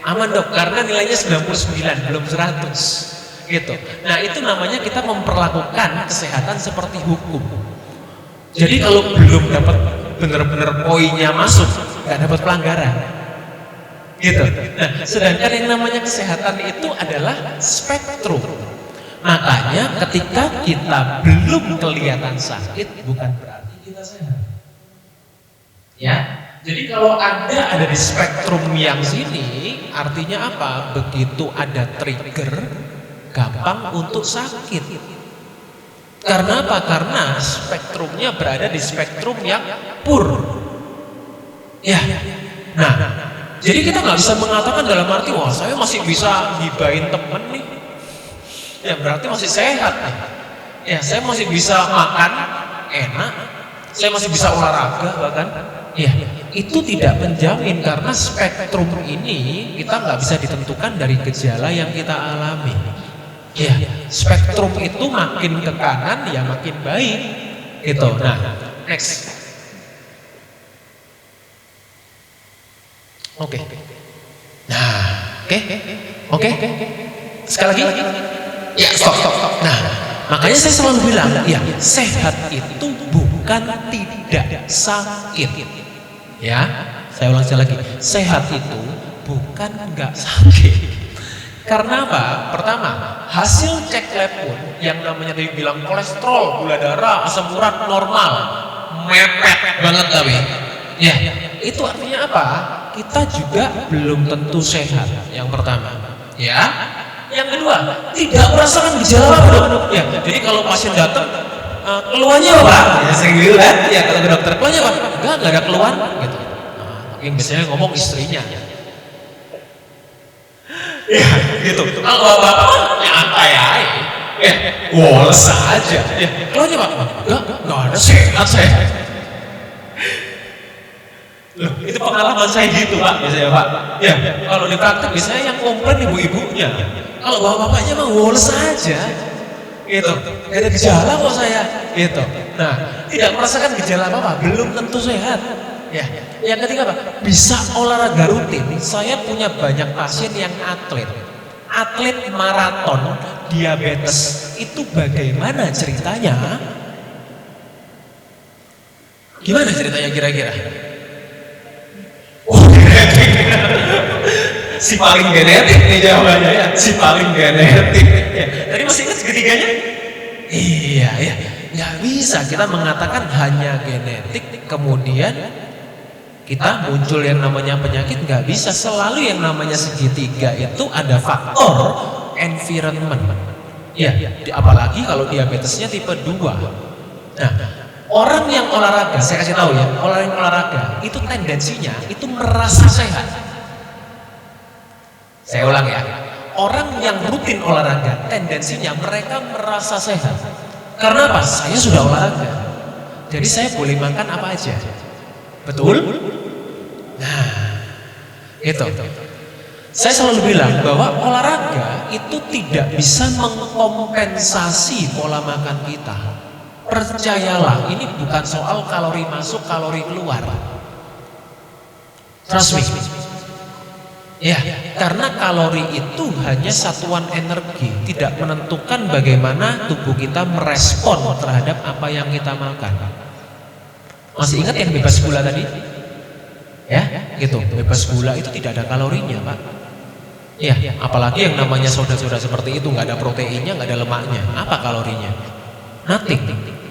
aman dok, karena nilainya 99 belum 100, gitu. Nah itu namanya kita memperlakukan kesehatan seperti hukum. Jadi kalau belum dapat benar-benar poinnya masuk, nggak dapat pelanggaran, gitu. Nah, sedangkan yang namanya kesehatan itu adalah spektrum. Makanya ketika kita belum kelihatan sakit, bukan berarti kita sehat. Ya, jadi kalau Anda ada di spektrum yang sini, artinya apa? Begitu ada trigger, gampang untuk sakit. Karena apa? Karena spektrumnya berada di spektrum yang pur. Ya. Nah, jadi kita nggak bisa mengatakan dalam arti, wah saya masih bisa gibain temen nih. Ya berarti masih sehat nih. Ya saya masih bisa makan enak, saya masih bisa olahraga bahkan. Ya itu tidak menjamin karena spektrum ini kita nggak bisa ditentukan dari gejala yang kita alami. Ya, spektrum itu makin ke kanan ya makin baik, gitu. Nah, next. Oke. Nah, oke. Sekali lagi. Ya, stop. Nah, makanya saya selalu bilang, ya, sehat itu bukan tidak sakit. Ya, saya ulang sekali lagi. Sehat itu bukan nggak sakit. Karena apa? Pertama, hasil cek lab pun yang namanya tadi bilang kolesterol, gula darah, asam urat normal, mepet banget tapi. Ya, itu artinya apa? Kita juga belum tentu sehat. Yang pertama, ya. Yang kedua, tidak merasakan gejala apa, ya. Jadi kalau pasien datang, keluhannya apa? Ya, sering gitu kan? Ya, kata dokter, keluhannya apa? Enggak ada keluhan, gitu. Nah, yang biasanya ngomong istrinya. Ya, gitu. Kalau bapak nyantai aja, ya, woles aja. Ya, keluarnya pak, enggak ada sehat saya. Loh, itu pengalaman saya gitu pak, biasanya pak. Ya, kalau di praktek biasanya yang komplain ibu-ibunya. Kalau bapak-bapaknya mah woles aja, gitu. Gak ada gejala kok saya, gitu. Nah, tidak merasakan gejala apa-apa, belum tentu sehat. Ya, yang ketiga apa? Bisa olahraga rutin. Saya punya banyak pasien yang atlet maraton, diabetes. Itu bagaimana ceritanya? Gimana ceritanya kira-kira? Oh, genetik. Si paling genetik nih jawabannya ya. Si paling genetik. Ya. Tadi masih ingat ketiganya? Iya, ya. Nggak bisa kita mengatakan hanya genetik kemudian kita muncul yang namanya penyakit, nggak bisa. Selalu yang namanya segitiga itu ada faktor environment. Ya, apalagi kalau diabetesnya tipe 2. Nah, orang yang olahraga, saya kasih tahu ya, orang yang olahraga itu tendensinya itu merasa sehat. Saya ulang ya, orang yang rutin olahraga tendensinya mereka merasa sehat. Karena apa? Saya sudah olahraga, jadi saya boleh makan apa aja. Betul? Nah, itu. Saya selalu bilang bahwa olahraga itu tidak bisa mengkompensasi pola makan kita. Percayalah, ini bukan soal kalori masuk, kalori keluar. Trust me. Ya, karena kalori itu hanya satuan energi, tidak menentukan bagaimana tubuh kita merespon terhadap apa yang kita makan. Masih ingat yang bebas gula tadi? Ya, gitu. Bebas gula itu tidak ada kalorinya, Pak. Ya, apalagi yang namanya soda-soda seperti itu nggak ada proteinnya, nggak ada lemaknya. Apa kalorinya? Nothing.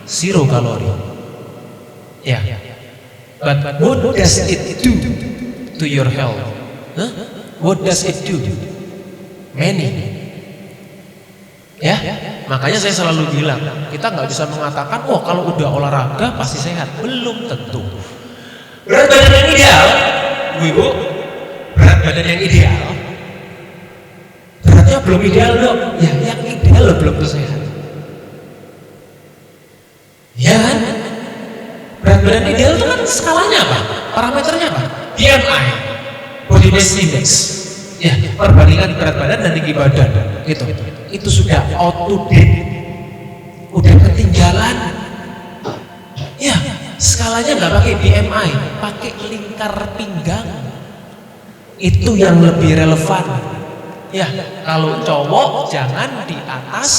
Zero kalori. Ya. But what does it do to your health? Huh? What does it do? Many. Ya, makanya saya selalu bilang, kita nggak bisa mengatakan, oh kalau udah olahraga pasti sehat. Belum tentu. Berat badan yang ideal, ibu, berat badan yang ideal, beratnya belum ideal dong. Ya, yang ideal belum tentu sehat. Ya kan? Berat badan ideal itu kan skalanya apa? Parameternya apa? BMI, Body Mass Index. Ya, perbandingan berat badan dan tinggi badan. Itu sudah out to date. Udah ketinggalan. Ya, skalanya nggak pakai BMI, pakai lingkar pinggang. Itu yang lebih relevan. Ya, kalau cowok jangan di atas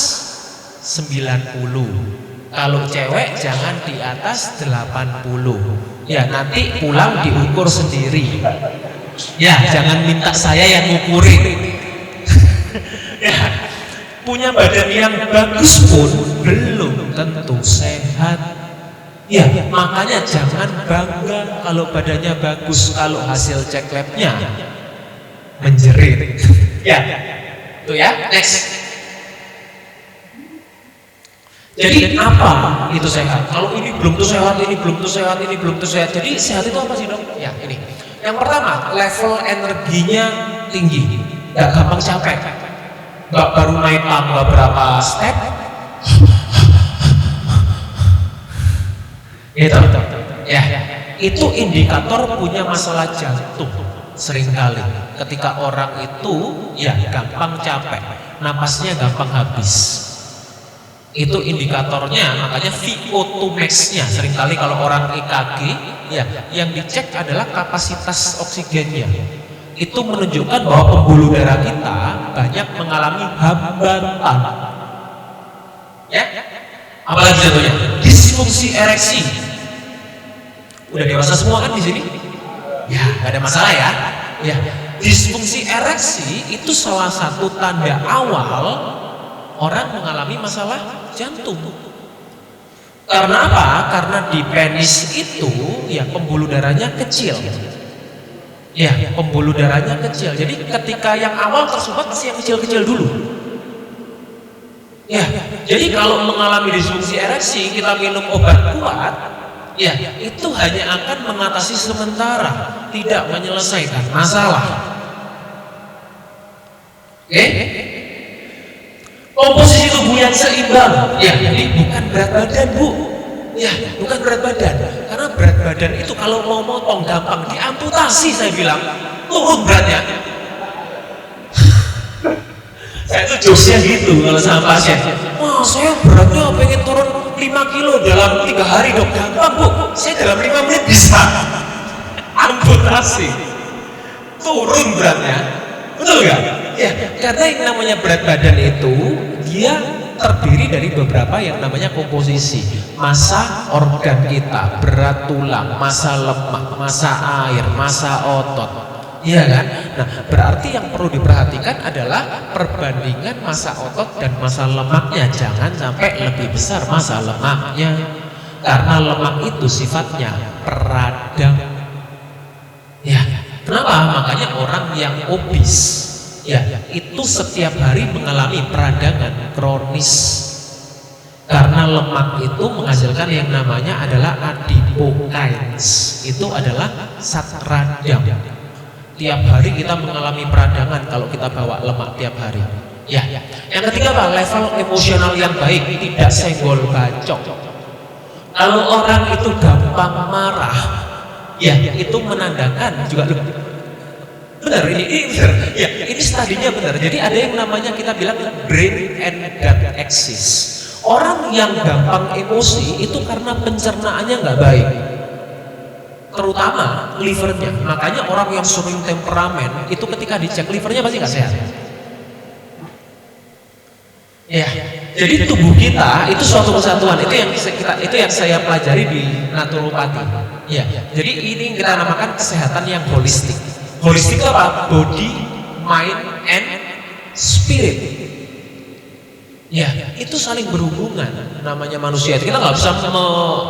90. Kalau cewek jangan di atas 80. Ya, nanti pulang diukur sendiri. Ya, jangan minta saya yang ngukurin. Ya, punya badan yang bagus pun belum tentu sehat. Ya, makanya jangan bangga kalau badannya bagus, kalau hasil cek labnya menjerit. Ya, tuh ya, next. Jadi apa itu sehat? Kalau ini belum tuh sehat, ini belum tuh sehat, ini belum tuh sehat. Jadi sehat itu apa sih, Dok? Ya, ini. Yang pertama, level energinya tinggi, nggak gampang capek, nggak baru naik tangga berapa step, itu, ya, itu indikator punya masalah jantung. Seringkali, ketika orang itu ya gampang capek, napasnya gampang habis. Itu indikatornya, makanya VO2 max-nya seringkali kalau orang EKG ya yang dicek adalah kapasitas oksigennya. Itu menunjukkan bahwa pembuluh darah kita banyak mengalami hambatan. Ya, apalagi contohnya disfungsi ereksi. Udah dewasa semua kan di sini? Ya, gak ada masalah ya. Ya, disfungsi ereksi itu salah satu tanda awal orang mengalami masalah jantung. Karena apa? Karena di penis itu ya pembuluh darahnya kecil. Ya, pembuluh darahnya kecil. Jadi ketika yang awal tersumbat pasti yang kecil-kecil dulu. Ya, jadi kalau mengalami disfungsi ereksi kita minum obat kuat, ya itu hanya akan mengatasi sementara, tidak menyelesaikan masalah. Oke? Komposisi tubuh yang seimbang, ya ini bukan berat badan, Bu. Ya, bukan berat badan. Karena berat badan itu kalau mau motong gampang diamputasi, saya bilang turun beratnya. Saya tuh jokesnya gitu kalau sama pasien. Wah, saya beratnya pengen turun 5 kilo dalam 3 hari, Dok. Gampang, Bu. Saya dalam 5 menit bisa amputasi. Turun beratnya. Betul nggak? Ya, karena yang namanya berat badan itu dia terdiri dari beberapa yang namanya komposisi. Massa organ kita, berat tulang, massa lemak, massa air, massa otot. Iya kan? Nah, berarti yang perlu diperhatikan adalah perbandingan massa otot dan massa lemaknya. Jangan sampai lebih besar massa lemaknya. Karena lemak itu sifatnya peradang. Ya, kenapa? Makanya orang yang obes ya itu setiap hari mengalami peradangan kronis karena lemak itu menghasilkan yang namanya adalah adipokines. Itu adalah zat radang. Tiap hari kita mengalami peradangan kalau kita bawa lemak tiap hari. Ya, yang ketiga apa? Level emosional yang baik, tidak senggol bacok. Kalau orang itu gampang marah, ya itu menandakan juga benar ini benar. Ya, ini studinya benar. Jadi ada yang namanya kita bilang brain and gut axis. Orang yang gampang emosi itu karena pencernaannya nggak baik, terutama livernya. Makanya orang yang sering temperamen itu ketika dicek livernya pasti nggak sehat. Ya, jadi tubuh kita itu suatu kesatuan. Itu yang saya pelajari di naturopati. Ya, jadi ini kita namakan kesehatan yang holistik. Holistik itu apa? Body, mind, and spirit. Ya, itu saling berhubungan. Namanya manusia itu kita nggak bisa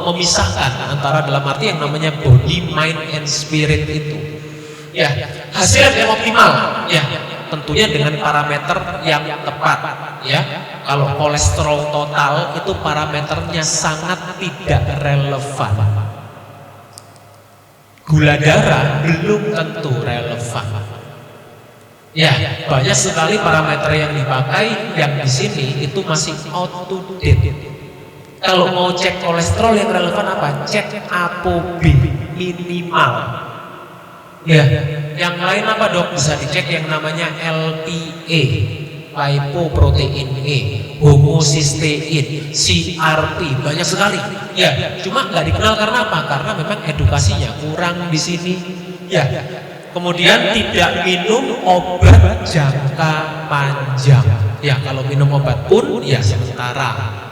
memisahkan antara dalam arti yang namanya body, mind, and spirit itu. Ya, hasil yang optimal. Ya, tentunya dengan parameter yang tepat. Ya, kalau kolesterol total itu parameternya sangat tidak relevan. Gula darah belum tentu relevan. Ya, banyak sekali parameter yang dipakai yang di sini itu masih out to date. Kalau mau cek kolesterol yang relevan apa? Cek ApoB minimal. Ya, yang lain apa dok? Bisa dicek yang namanya LPA, lipoprotein A, homocysteine, CRP, banyak sekali. Ya, cuma nggak dikenal karena apa? Karena memang edukasinya kurang di sini. Ya, kemudian tidak minum obat jangka panjang. Ya, kalau minum obat pun ya sementara.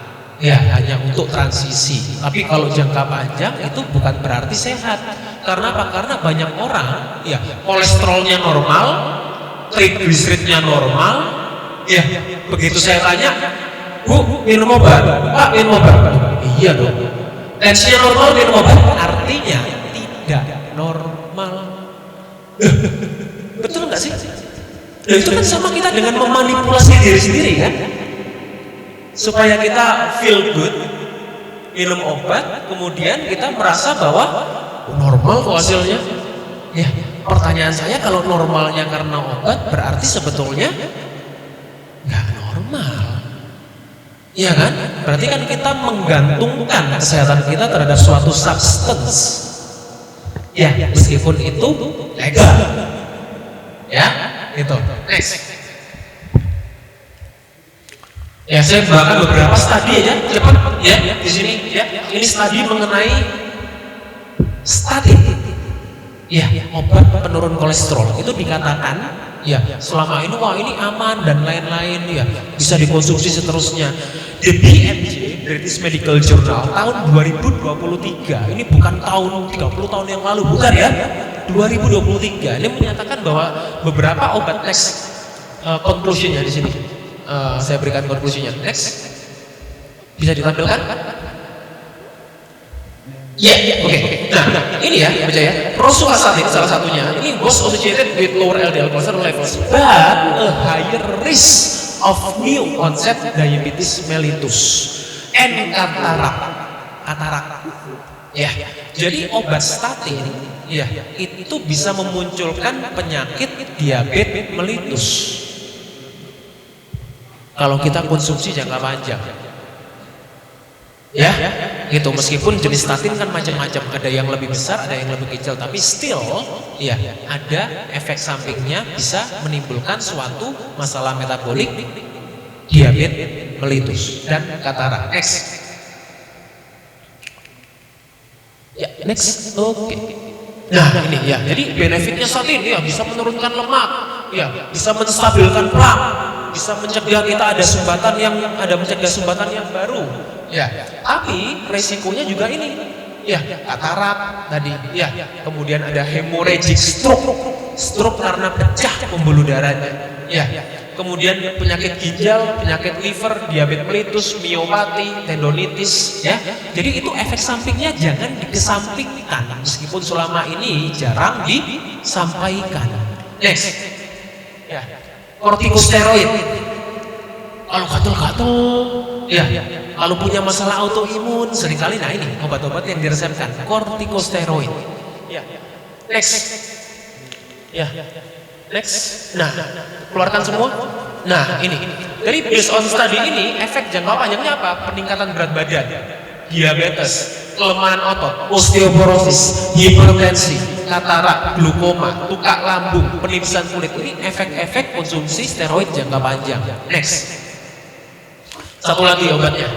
Ya, hanya untuk transisi. Tapi kalau jangka panjang itu bukan berarti sehat. Karena apa? Karena banyak orang ya kolesterolnya normal, triglyceridnya normal. Ya, begitu saya tanya, Bu, minum obat? Pak, minum obat? Iya dong. Tensinya normal, minum obat? Artinya tidak normal. Betul nggak sih? Nah, itu kan sama kita dengan memanipulasi diri sendiri kan? Supaya kita feel good, minum obat, kemudian kita merasa bahwa normal kok hasilnya. Ya, pertanyaan saya, kalau normalnya karena obat berarti sebetulnya nggak normal. Iya kan? Berarti kan kita menggantungkan kesehatan kita terhadap suatu substance. Ya, meskipun itu legal. Ya, itu. Next. Ya, saya bahkan beberapa studi aja cepat ya di sini ya. Ini studi mengenai statin. Ya, obat penurun kolesterol itu dikatakan ya selama ini wah ini aman dan lain-lain ya, bisa dikonsumsi seterusnya. The BMJ, British Medical Journal tahun 2023, ini bukan tahun 30 tahun yang lalu, bukan ya, 2023, ini menyatakan bahwa beberapa obat conclusionnya di sini. Saya berikan konklusinya. Next, bisa ditampilkan? Ya, oke. Nah, ini ya, baca ya. Rosuvastatin salah satunya. Ini was associated with lower LDL cholesterol levels, but a higher risk of new onset diabetes mellitus and katarak. Ya, jadi obat statin, ya, itu bisa memunculkan penyakit diabetes mellitus. Kalau kita konsumsi jangka panjang, ya, gitu. Meskipun jenis statin kan macam-macam, ada yang lebih besar, ada yang lebih kecil, tapi still, ya, ada efek sampingnya, bisa menimbulkan suatu masalah metabolik, diabetes mellitus dan katarak. Next, ya, next, oke. Nah, ini ya, jadi benefitnya statin ya bisa menurunkan lemak, ya, bisa menstabilkan plak, bisa mencegah kita mencegah sumbatan yang baru. Ya, tapi resikonya juga ini. Ya, katarak tadi. Ya, kemudian ada hemorrhagic stroke karena pecah pembuluh darahnya. Ya, kemudian penyakit ginjal, penyakit liver, diabetes mellitus, miopati, tendonitis. Ya, jadi itu efek sampingnya jangan dikesampingkan, meskipun selama ini jarang disampaikan. Next, ya. Kortikosteroid, kalau gatel-gatel, ya, kalau punya masalah autoimun, seringkali, nah ini obat-obat yang diresepkan, kortikosteroid. Ya, next, ya, next. Nah, keluarkan semua. Nah, ini, dari based on study ini, efek jangka panjangnya apa? Peningkatan berat badan, diabetes, kelemahan otot, osteoporosis, hipertensi, katarak, glukoma, tukak lambung, penipisan kulit. Ini efek-efek konsumsi steroid jangka panjang. Next, satu lagi obatnya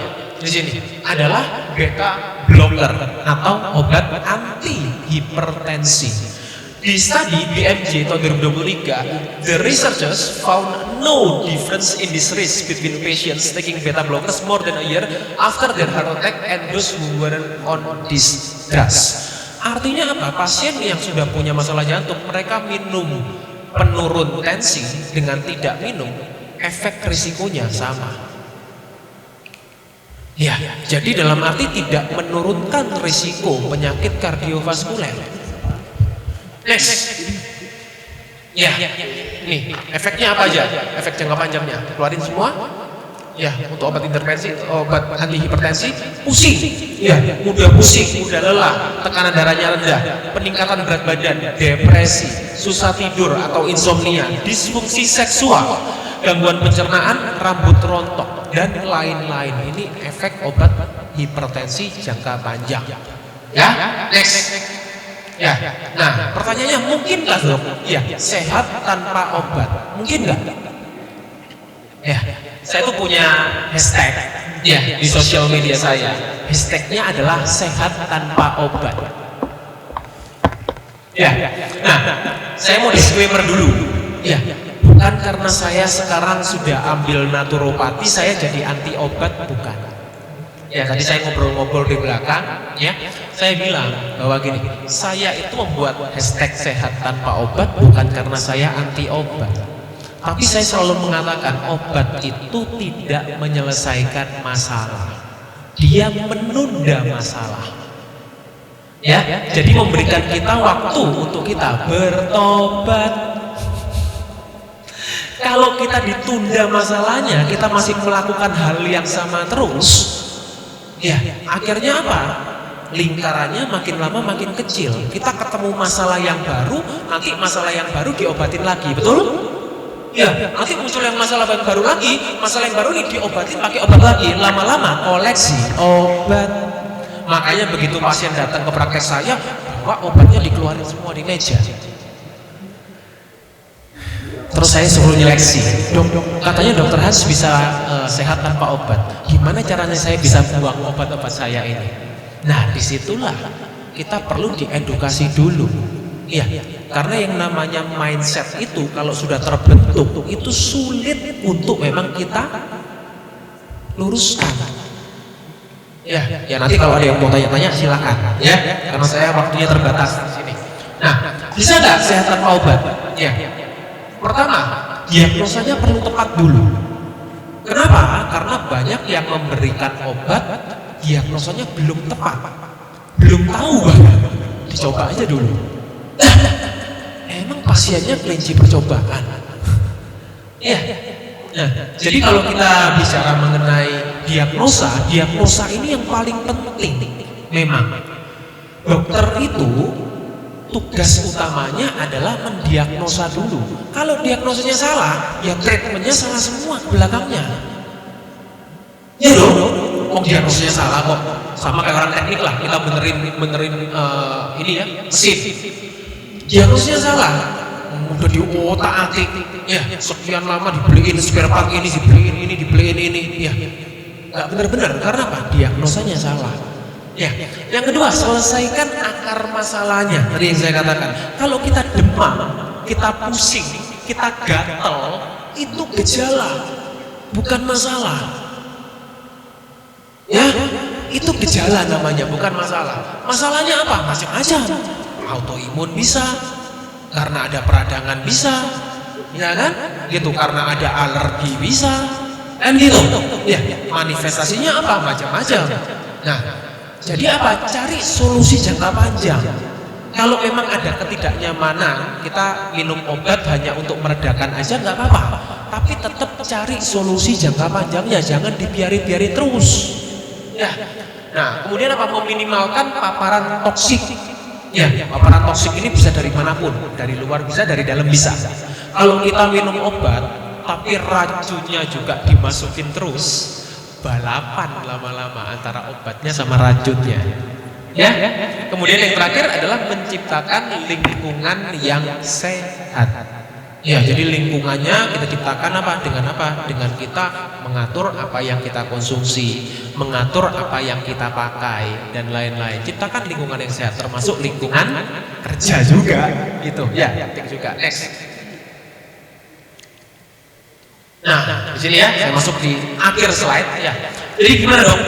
di sini adalah beta blocker atau obat anti hipertensi. Di studi BMJ tahun 2023, the researchers found no difference in this risk between patients taking beta blockers more than a year after their heart attack and those who weren't on these drugs. Artinya apa? Pasien yang sudah punya masalah jantung, mereka minum penurun tensi dengan tidak minum, efek risikonya sama. Ya, jadi dalam arti tidak menurunkan risiko penyakit kardiovaskuler. Next, ya, nih efeknya apa aja? Efek jangka panjangnya, keluarin semua. Ya, untuk obat intervensi, obat anti hipertensi, pusing, ya, mudah pusing, mudah lelah, tekanan darahnya rendah, peningkatan berat badan, depresi, susah tidur atau insomnia, disfungsi seksual, gangguan pencernaan, rambut rontok, dan lain-lain. Ini efek obat hipertensi jangka panjang. Ya, next. Ya. Nah, pertanyaannya mungkinkah dok? Ya, sehat tanpa obat. Mungkin nggak? Ya, saya tuh punya hashtag ya di sosial media saya. Hashtagnya adalah sehat tanpa obat. Ya. Nah, saya mau disclaimer dulu. Ya, bukan karena saya sekarang sudah ambil naturopati saya jadi anti obat, bukan. Ya, tadi saya ngobrol-ngobrol di belakang, ya. Saya bilang bahwa gini, saya itu membuat hashtag sehat tanpa obat bukan karena saya anti obat. Tapi saya selalu mengatakan obat itu tidak menyelesaikan masalah. Dia menunda masalah. Ya, jadi memberikan kita waktu untuk kita bertobat. Kalau kita ditunda masalahnya, kita masih melakukan hal yang sama terus, ya, akhirnya apa? Lingkarannya makin lama makin kecil. Kita ketemu masalah yang baru, nanti masalah yang baru diobatin lagi, betul? Ya, nanti muncul yang masalah yang baru lagi, masalah yang baru ini diobatin pakai obat lagi, lama-lama koleksi obat. Makanya begitu pasien datang ke praktek saya, bahwa obatnya dikeluarin semua di meja. Terus saya suruh nyeleksi, katanya dokter Hans bisa sehat tanpa obat. Gimana caranya saya bisa buang obat-obat saya ini? Nah, disitulah kita perlu diedukasi dulu. Iya, karena yang namanya mindset itu kalau sudah terbentuk itu sulit untuk memang kita luruskan. Ya nanti kalau ada yang mau tanya-tanya silakan, ya, karena saya waktunya terbatas di sini. Nah, bisa nggak sehat tanpa obat? Ya. Pertama, diagnosanya perlu tepat dulu. Kenapa? Karena banyak yang memberikan obat, diagnosanya belum tepat, belum tahu bahkan. Dicoba aja dulu. Emang pasiennya kelinci percobaan. Ya. Nah, jadi kalau kita bicara mengenai diagnosa ini yang paling penting. Memang dokter itu tugas utamanya adalah mendiagnosa dulu. Kalau diagnosanya salah, ya treatmentnya salah semua belakangnya. Ya dong, diagnosanya salah kok. Sama kayak orang teknik lah, kita benerin ini ya, mesin. Diagnosanya salah, udah diotak-atik, ya sekian lama dibeliin spare part ini, dibeliin ini, ya nggak bener-bener. Karena apa? Diagnosanya salah. Ya, yang kedua, selesaikan akar masalahnya. Tadi yang saya katakan, kalau kita demam, kita pusing, kita gatel, itu gejala, bukan masalah. Ya, itu gejala namanya, bukan masalah. Masalahnya apa? Macam-macam. Autoimun bisa, karena ada peradangan bisa, ya kan? Gitu, karena ada alergi bisa, kan gitu. Ya, manifestasinya apa? Macam-macam. Nah, jadi apa? Cari solusi jangka panjang. Kalau memang ada ketidaknyamanan, kita minum obat hanya untuk meredakan aja nggak apa-apa. Tapi tetap cari solusi jangka panjangnya, jangan dibiarin terus. Ya. Nah, kemudian apa? Meminimalkan paparan toksik. Ya, paparan toksik ini bisa dari manapun, dari luar bisa, dari dalam bisa. Kalau kita minum obat, tapi racunnya juga dimasukin terus, balapan lama-lama antara obatnya sama racunnya. Ya. Kemudian yang terakhir adalah menciptakan lingkungan yang sehat. Ya, jadi lingkungannya kita ciptakan apa? Dengan apa? Dengan kita mengatur apa yang kita konsumsi, mengatur apa yang kita pakai dan lain-lain. Ciptakan lingkungan yang sehat, termasuk lingkungan kerja juga. Gitu. Ya, penting juga. Next. Nah, di sini ya, saya masuk di akhir slide ya. Jadi gimana dong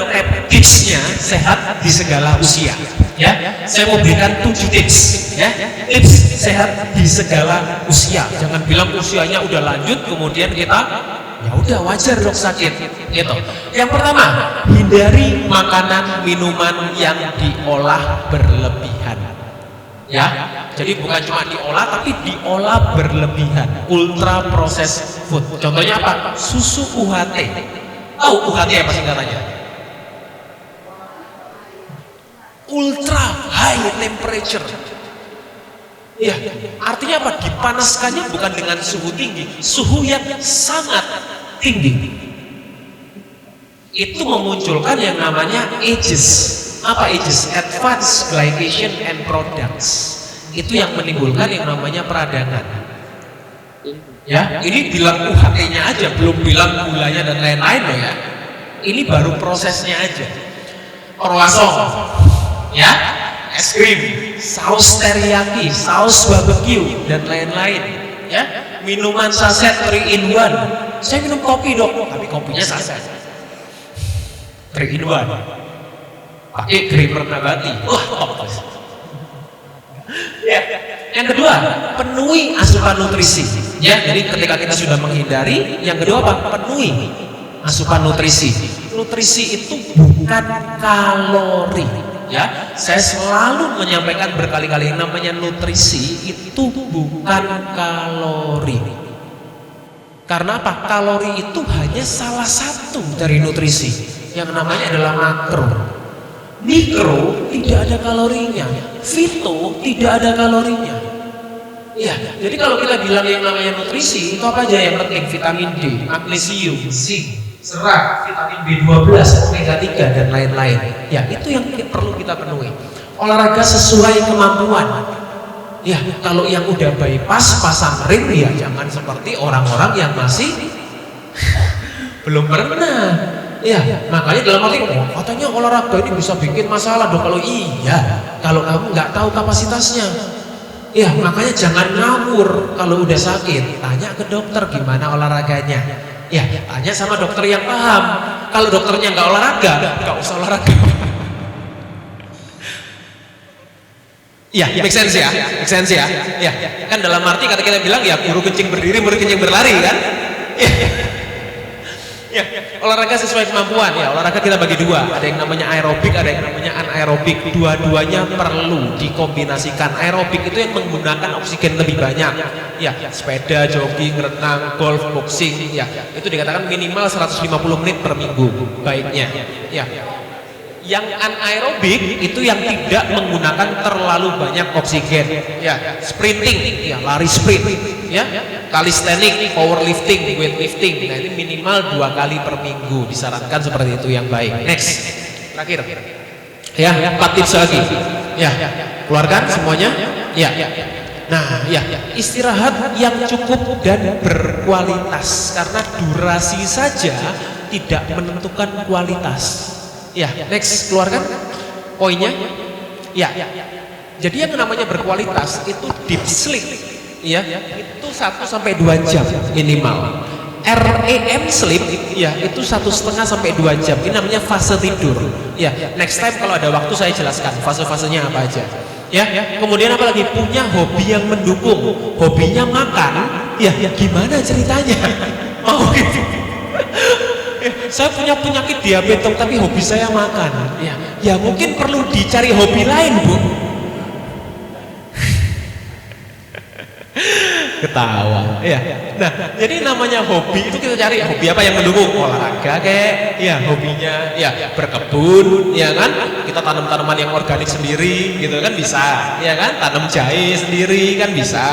tipsnya sehat di segala usia? Ya, saya mau berikan 7 tips ya. Tips sehat di segala usia. Jangan bilang usianya udah lanjut kemudian kita ya udah wajar dok sakit gitu. Yang pertama, hindari makanan minuman yang diolah berlebihan. Ya, jadi bukan cuma diolah tapi diolah berlebihan, ultra processed food. Contohnya apa? Susu UHT. Tahu UHT apa singkatannya? Ultra high temperature. Ya, artinya apa? Dipanaskannya bukan dengan suhu tinggi, suhu yang sangat tinggi. Itu memunculkan yang namanya AGEs. Apa AGEs? Advanced Glycation and Products. itu yang menimbulkan yang namanya peradangan. Ya, ini bilang UHT-nya aja, belum bilang gulanya dan lain-lain loh ya. Ini baru prosesnya aja. Croissant, ya, es krim, saus teriyaki, saus barbecue dan lain-lain. Ya, minuman saset 3 in 1. Saya minum kopi dok, tapi kopinya saset 3 in 1. Pakai creamer nabati. Wah, top. Ya. Yang kedua, penuhi asupan nutrisi. Ya, jadi ketika kita sudah menghindari, yang kedua apa? Penuhi asupan nutrisi. Nutrisi itu bukan kalori. Ya, saya selalu menyampaikan berkali-kali yang namanya nutrisi itu bukan kalori. Karena apa? Kalori itu hanya salah satu dari nutrisi. Yang namanya adalah makro. Mikro tidak ada kalorinya, fito tidak ada kalorinya. Ya, jadi kalau kita bilang yang namanya nutrisi itu apa aja yang penting? Vitamin D, magnesium, zinc, serat, vitamin B12, omega 3 dan lain-lain. Ya, itu yang perlu kita penuhi. Olahraga sesuai kemampuan. Ya, kalau yang udah bypass pasang ring ya jangan seperti orang-orang yang masih belum pernah. Ya, makanya dalam arti katanya olahraga ini bisa bikin masalah dong. Kalau iya, kalau kamu nggak tahu kapasitasnya, ya makanya jangan ngawur. Kalau udah sakit, tanya ke dokter gimana olahraganya. Ya, tanya sama dokter yang paham. Kalau dokternya nggak olahraga, nggak usah olahraga. Ya, make sense ya, make sense ya. Ya, kan dalam arti kata kita bilang ya guru kencing berdiri, murid kencing berlari kan. Ya. Ya, olahraga sesuai kemampuan ya. Olahraga kita bagi dua, ada yang namanya aerobik, ada yang namanya anaerobik. Dua-duanya perlu dikombinasikan. Aerobik itu yang menggunakan oksigen lebih banyak. Ya, sepeda, jogging, renang, golf, boxing. Ya, itu dikatakan minimal 150 menit per minggu baiknya. Ya. Yang anaerobik itu yang tidak menggunakan terlalu banyak oksigen. Ya, sprinting, ya lari sprint. Ya, calisthenics, powerlifting, weightlifting. Nah ini minimal 2 kali per minggu disarankan seperti itu yang baik. Next, terakhir. Ya, 4 tips lagi. Ya, keluarkan semuanya. Ya. Nah, ya istirahat yang cukup dan berkualitas karena durasi saja tidak menentukan kualitas. Ya, next keluarkan poinnya. Ya. Jadi yang namanya berkualitas itu deep sleep. Ya, itu 1 sampai 2 jam minimal. REM sleep ya itu 1,5 sampai 2 jam. Ini namanya fase tidur. Ya, next time kalau ada waktu saya jelaskan fase-fasenya apa aja. Ya, kemudian apalagi punya hobi yang mendukung. Hobinya makan. Ya, gimana ceritanya? Mau gitu. Saya punya penyakit diabetes tapi hobi saya makan. Ya mungkin perlu dicari hobi lain, Bu. Ketawa. Ya. Nah, jadi namanya hobi itu kita cari hobi apa yang mendukung olahraga kayak ya hobinya ya berkebun ya kan kita tanam tanaman yang organik sendiri gitu kan bisa ya kan tanam jahe sendiri kan bisa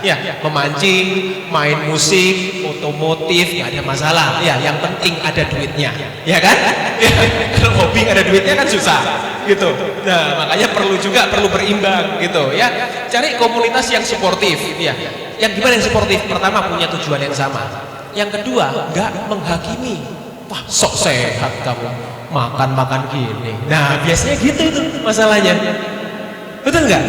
ya memancing main musik otomotif nggak ada masalah ya yang penting ada duitnya ya kan ya, kalau hobi nggak ada duitnya kan susah gitu. Nah makanya perlu berimbang gitu ya cari komunitas yang suportif ya. Yang gimana yang suportif? Pertama punya tujuan yang sama. Yang kedua nggak menghakimi. Wah sok sehat kamu makan gini. Nah biasanya gitu itu masalahnya. Betul nggak?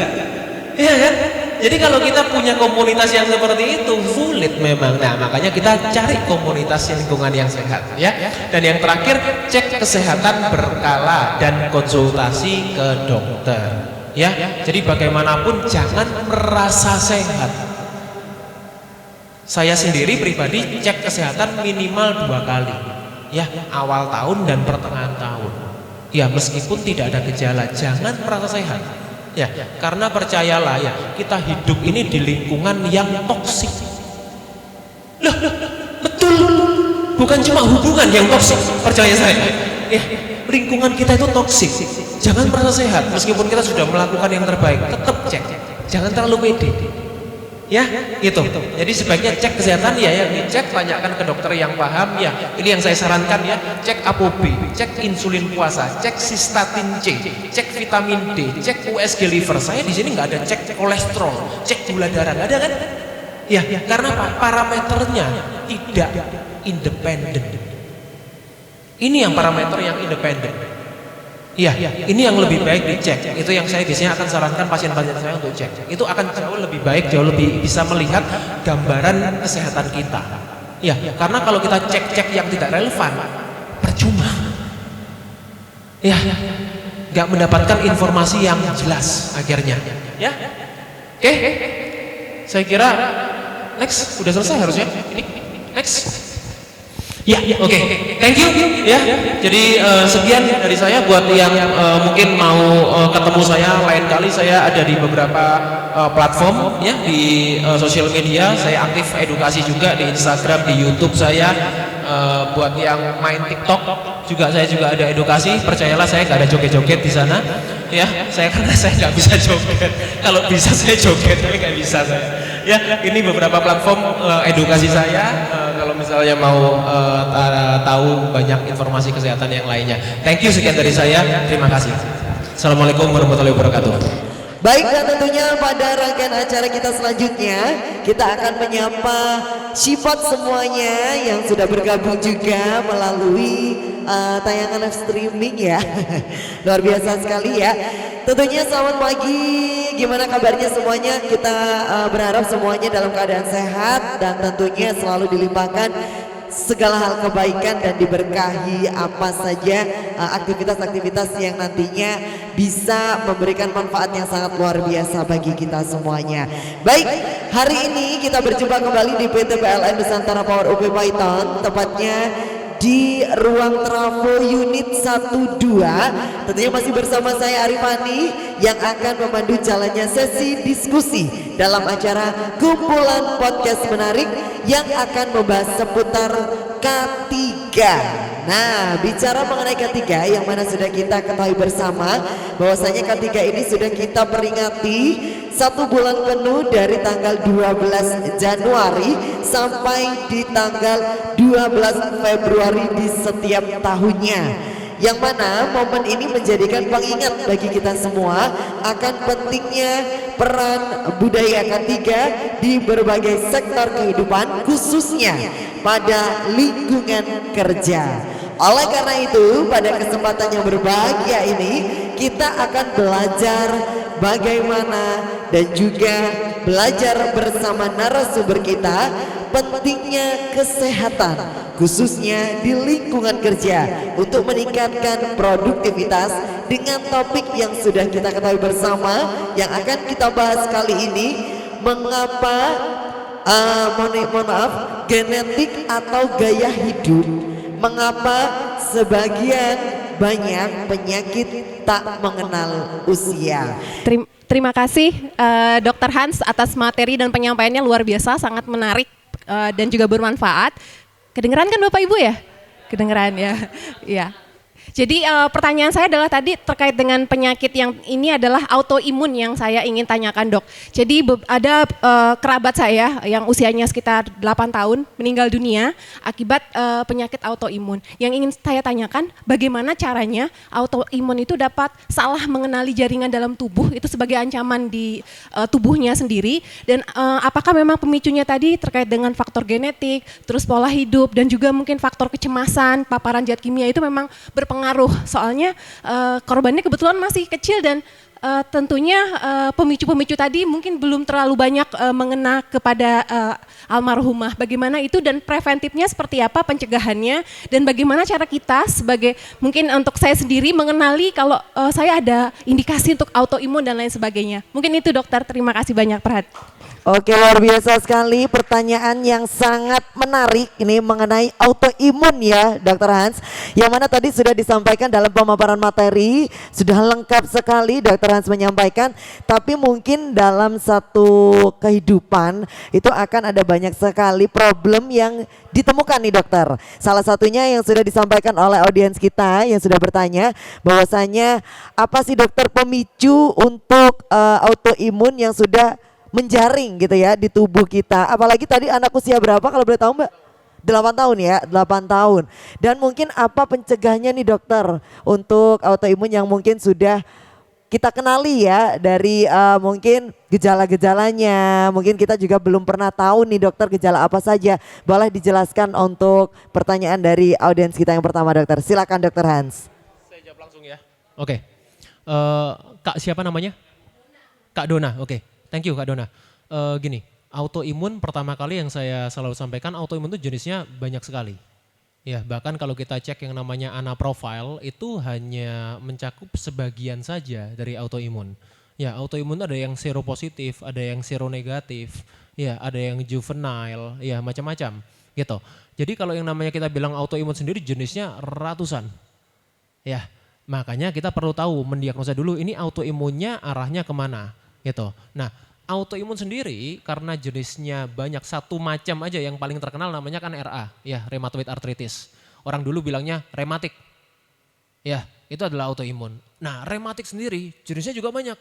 Iya kan? Jadi kalau kita punya komunitas yang seperti itu sulit memang. Nah makanya kita cari komunitas lingkungan yang sehat ya. Dan yang terakhir cek kesehatan berkala dan konsultasi ke dokter ya. Jadi bagaimanapun jangan merasa sehat. Saya sendiri pribadi cek kesehatan minimal 2 kali ya awal tahun dan pertengahan tahun ya meskipun tidak ada gejala jangan merasa sehat ya karena percayalah ya kita hidup ini di lingkungan yang toksik loh betul bukan cuma hubungan yang toksik percaya saya ya lingkungan kita itu toksik jangan merasa sehat meskipun kita sudah melakukan yang terbaik tetap cek jangan terlalu pede Ya, gitu. Jadi sebaiknya cek kesehatan ya dicek, tanyakan ke dokter yang paham ya. Ini yang saya sarankan ya, cek ApoB, cek insulin puasa, cek sistatin C, cek vitamin D, cek USG liver. Saya di sini nggak ada cek kolesterol, cek gula darah, nggak ada kan? Ya, karena apa? Parameternya tidak independen. Ini yang parameter yang independen. Iya, ini yang lebih baik dicek. Itu yang saya biasanya akan sarankan pasien-pasien saya untuk cek. Itu akan jauh lebih baik, jauh lebih bisa melihat gambaran kesehatan kita. Iya, karena kalau kita cek-cek yang tidak relevan, percuma. Iya, nggak mendapatkan informasi yang jelas akhirnya. Ya, oke. Saya kira next sudah selesai harusnya. Ini next. Ya, oke. Thank you. Ya, jadi sekian dari saya buat yang mungkin mau ketemu saya lain kali. Saya ada di beberapa platform ya di sosial media. Saya aktif edukasi juga di Instagram, di YouTube saya. Buat yang main TikTok juga saya juga ada edukasi. Percayalah saya nggak ada joget-joget di sana. Ya, karena saya nggak bisa joget. Kalau bisa saya joget, tapi nggak bisa saya. Ya, ini beberapa platform edukasi saya. Kalau misalnya mau tahu banyak informasi kesehatan yang lainnya. Thank you, sekian dari saya. Terima kasih. Assalamualaikum warahmatullahi wabarakatuh. Baik, dan tentunya pada rangkaian acara kita selanjutnya kita akan menyapa sifat semuanya yang sudah bergabung juga melalui tayangan live streaming ya. Luar biasa sekali ya. Tentunya selamat pagi, gimana kabarnya semuanya? Kita berharap semuanya dalam keadaan sehat dan tentunya selalu dilimpahkan segala hal kebaikan dan diberkahi apa saja aktivitas-aktivitas yang nantinya bisa memberikan manfaat yang sangat luar biasa bagi kita semuanya. Baik, hari ini kita berjumpa kembali di PT PLN Nusantara Power UP Python, tepatnya di ruang trafo unit 12. Tentunya masih bersama saya Arifani yang akan memandu jalannya sesi diskusi dalam acara kumpulan podcast menarik yang akan membahas seputar K3. Nah, bicara mengenai K3 yang mana sudah kita ketahui bersama bahwasanya K3 ini sudah kita peringati 1 bulan penuh dari tanggal 12 Januari sampai di tanggal 12 Februari di setiap tahunnya. Yang mana momen ini menjadikan pengingat bagi kita semua akan pentingnya peran budaya K3 di berbagai sektor kehidupan, khususnya pada lingkungan kerja. Oleh karena itu, pada kesempatan yang berbahagia ini kita akan belajar bagaimana dan juga belajar bersama narasumber kita pentingnya kesehatan khususnya di lingkungan kerja untuk meningkatkan produktivitas dengan topik yang sudah kita ketahui bersama yang akan kita bahas kali ini, mengapa mohon maaf, genetik atau gaya hidup, mengapa sebagian banyak penyakit tak mengenal usia. Terima kasih Dr. Hans atas materi dan penyampaiannya luar biasa, sangat menarik dan juga bermanfaat. Kedengeran kan Bapak Ibu ya? Kedengeran ya. Iya. Jadi pertanyaan saya adalah tadi terkait dengan penyakit yang ini adalah autoimun yang saya ingin tanyakan, Dok. Jadi ada kerabat saya yang usianya sekitar 8 tahun meninggal dunia akibat penyakit autoimun. Yang ingin saya tanyakan, bagaimana caranya autoimun itu dapat salah mengenali jaringan dalam tubuh itu sebagai ancaman di tubuhnya sendiri, dan apakah memang pemicunya tadi terkait dengan faktor genetik, terus pola hidup, dan juga mungkin faktor kecemasan, paparan zat kimia itu memang berpengaruh. Soalnya korbannya kebetulan masih kecil dan tentunya pemicu-pemicu tadi mungkin belum terlalu banyak mengena kepada almarhumah. Bagaimana itu dan preventifnya seperti apa, pencegahannya, dan bagaimana cara kita sebagai, mungkin untuk saya sendiri mengenali kalau saya ada indikasi untuk autoimun dan lain sebagainya. Mungkin itu, Dokter. Terima kasih banyak perhatian. Oke, luar biasa sekali pertanyaan yang sangat menarik ini mengenai autoimun ya Dr. Hans, yang mana tadi sudah disampaikan dalam pemaparan materi, sudah lengkap sekali Dr. Hans menyampaikan, tapi mungkin dalam satu kehidupan itu akan ada banyak sekali problem yang ditemukan nih dokter. Salah satunya yang sudah disampaikan oleh audiens kita yang sudah bertanya bahwasanya apa sih dokter pemicu untuk autoimun yang sudah menjaring gitu ya di tubuh kita. Apalagi tadi anak usia berapa kalau boleh tahu Mbak? 8 tahun ya, 8 tahun. Dan mungkin apa pencegahnya nih dokter untuk autoimun yang mungkin sudah kita kenali ya dari mungkin gejala-gejalanya. Mungkin kita juga belum pernah tahu nih dokter gejala apa saja. Boleh dijelaskan untuk pertanyaan dari audiens kita yang pertama dokter. Silakan dokter Hans. Saya jawab langsung ya. Oke. Kak siapa namanya? Kak Dona. Oke. Thank you Kak Dona. Gini, autoimun pertama kali yang saya selalu sampaikan, autoimun itu jenisnya banyak sekali. Ya, bahkan kalau kita cek yang namanya ANA profile itu hanya mencakup sebagian saja dari autoimun. Ya, autoimun ada yang seropositif, ada yang seronegatif, ya, ada yang juvenile, ya macam-macam gitu. Jadi kalau yang namanya kita bilang autoimun sendiri jenisnya ratusan. Ya, makanya kita perlu tahu mendiagnosa dulu ini autoimunnya arahnya kemana gitu. Nah, autoimun sendiri karena jenisnya banyak, satu macam aja yang paling terkenal namanya kan RA, ya rheumatoid arthritis. Orang dulu bilangnya rematik. Ya, itu adalah autoimun. Nah, rematik sendiri jenisnya juga banyak.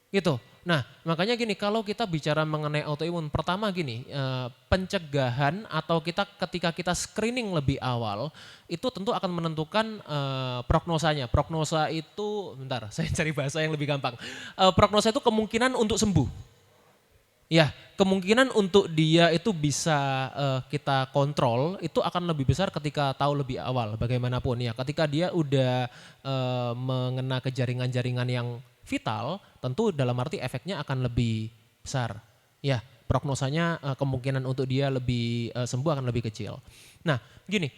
Gitu. Nah, makanya gini, kalau kita bicara mengenai autoimun, pertama gini, pencegahan atau ketika kita screening lebih awal, itu tentu akan menentukan prognosanya. Prognosa itu, bentar, saya cari bahasa yang lebih gampang. Prognosa itu kemungkinan untuk sembuh. Ya, kemungkinan untuk dia itu bisa kita kontrol itu akan lebih besar ketika tahu lebih awal bagaimanapun ya. Ketika dia udah mengena ke jaringan-jaringan yang vital, tentu dalam arti efeknya akan lebih besar. Ya, prognosanya kemungkinan untuk dia lebih sembuh akan lebih kecil. Nah, gini,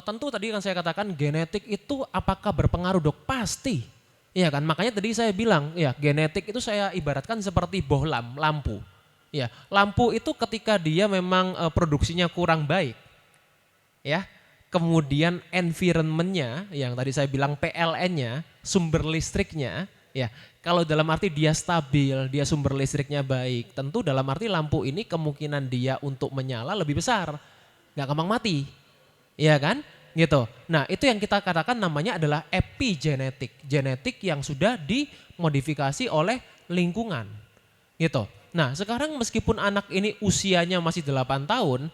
tentu tadi kan saya katakan genetik itu apakah berpengaruh dok? Pasti. Iya kan, makanya tadi saya bilang ya genetik itu saya ibaratkan seperti bohlam, lampu. Ya, lampu itu ketika dia memang produksinya kurang baik, ya, kemudian environmentnya yang tadi saya bilang PLN-nya, sumber listriknya, ya, kalau dalam arti dia stabil, dia sumber listriknya baik, tentu dalam arti lampu ini kemungkinan dia untuk menyala lebih besar, nggak gampang mati, ya kan, gitu. Nah itu yang kita katakan namanya adalah epigenetik, genetik yang sudah dimodifikasi oleh lingkungan, gitu. Nah sekarang meskipun anak ini usianya masih 8 tahun,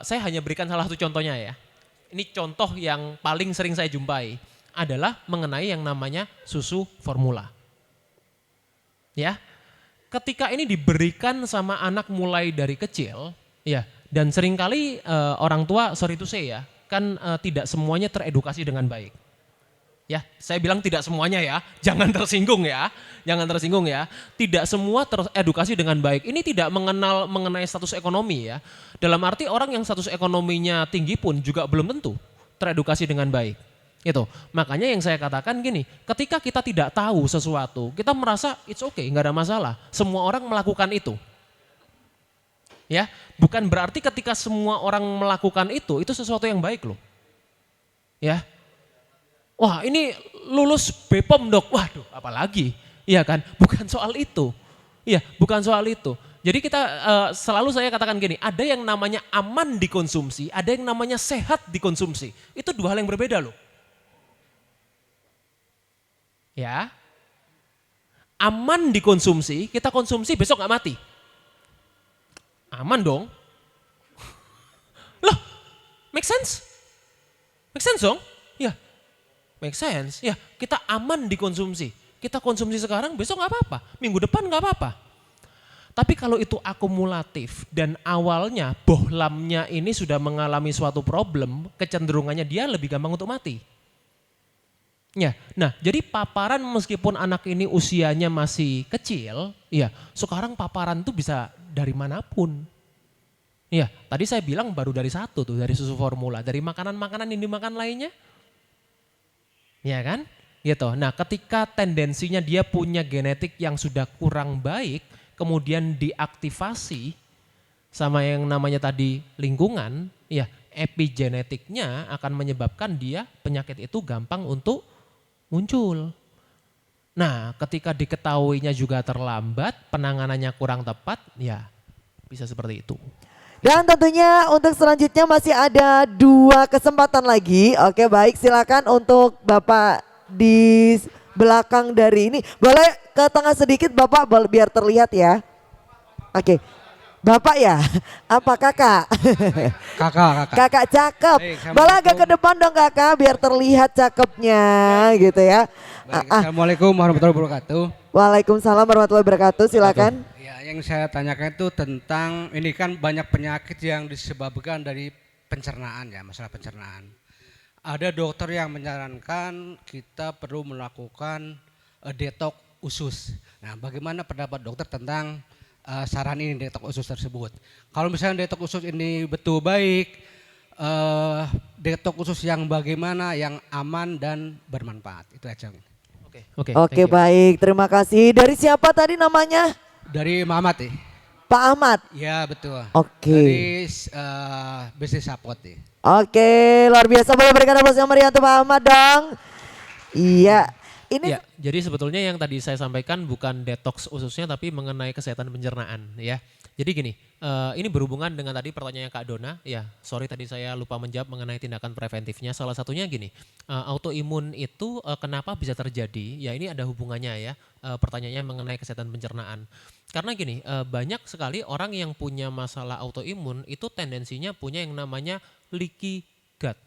saya hanya berikan salah satu contohnya ya. Ini contoh yang paling sering saya jumpai adalah mengenai yang namanya susu formula. Ya, ketika ini diberikan sama anak mulai dari kecil, ya, dan seringkali orang tua, sorry to say ya, kan tidak semuanya teredukasi dengan baik. Ya, saya bilang tidak semuanya ya, jangan tersinggung ya, jangan tersinggung ya. Tidak semua teredukasi dengan baik. Ini tidak mengenai status ekonomi ya. Dalam arti orang yang status ekonominya tinggi pun juga belum tentu teredukasi dengan baik. Itu. Makanya yang saya katakan gini, ketika kita tidak tahu sesuatu, kita merasa it's okay, nggak ada masalah. Semua orang melakukan itu. Ya, bukan berarti ketika semua orang melakukan itu sesuatu yang baik loh. Ya. Wah ini lulus BPOM dok, waduh apalagi, iya kan, bukan soal itu, iya bukan soal itu. Jadi kita selalu saya katakan gini, ada yang namanya aman dikonsumsi, ada yang namanya sehat dikonsumsi, itu dua hal yang berbeda loh. Ya, aman dikonsumsi, kita konsumsi besok gak mati, aman dong. Loh, make sense? Make sense dong? Ya. Make sense, ya kita aman dikonsumsi. Kita konsumsi sekarang, besok gak apa-apa, minggu depan gak apa-apa. Tapi kalau itu akumulatif dan awalnya bohlamnya ini sudah mengalami suatu problem, kecenderungannya dia lebih gampang untuk mati. Ya, nah jadi paparan meskipun anak ini usianya masih kecil, ya sekarang paparan itu bisa dari manapun. Ya, tadi saya bilang baru dari satu tuh, dari susu formula, dari makanan-makanan yang dimakan lainnya. Ya kan? Gitu. Nah, ketika tendensinya dia punya genetik yang sudah kurang baik, kemudian diaktifasi sama yang namanya tadi lingkungan, ya epigenetiknya akan menyebabkan dia penyakit itu gampang untuk muncul. Nah, ketika diketahuinya juga terlambat, penanganannya kurang tepat, ya bisa seperti itu. Dan tentunya untuk selanjutnya masih ada 2 kesempatan lagi. Oke baik, silakan untuk Bapak di belakang dari ini. Boleh ke tengah sedikit Bapak biar terlihat ya. Oke. Bapak ya? Apa kakak? Kakak. Kakak cakep. Baik, Boleh agak ke Assalamualaikum. depan dong kakak biar terlihat cakepnya gitu ya. Baik, Assalamualaikum warahmatullahi wabarakatuh. Waalaikumsalam warahmatullahi wabarakatuh. Silakan. Ya, yang saya tanyakan itu tentang ini kan banyak penyakit yang disebabkan dari pencernaan ya, masalah pencernaan. Ada dokter yang menyarankan kita perlu melakukan detox usus. Nah, bagaimana pendapat dokter tentang saran ini detox usus tersebut? Kalau misalnya detox usus ini betul baik, detox usus yang bagaimana yang aman dan bermanfaat itu aja. Oke, Oke thank you. baik, terima kasih. Dari siapa tadi namanya? Dari Muhammad ya. Pak Ahmad. Ya betul. Oke. Dari bisnis support ya. Oke, luar biasa. Boleh berikan aplaus yang meriah untuk Pak Ahmad dong. Iya, ini Ya, jadi sebetulnya yang tadi saya sampaikan bukan detox ususnya tapi mengenai kesehatan pencernaan ya. Jadi gini, ini berhubungan dengan tadi pertanyaan Kak Dona. Ya, sorry tadi saya lupa menjawab mengenai tindakan preventifnya. Salah satunya gini, autoimun itu kenapa bisa terjadi? Ya ini ada hubungannya ya. Pertanyaannya mengenai kesehatan pencernaan. Karena gini, banyak sekali orang yang punya masalah autoimun itu tendensinya punya yang namanya leaky gut.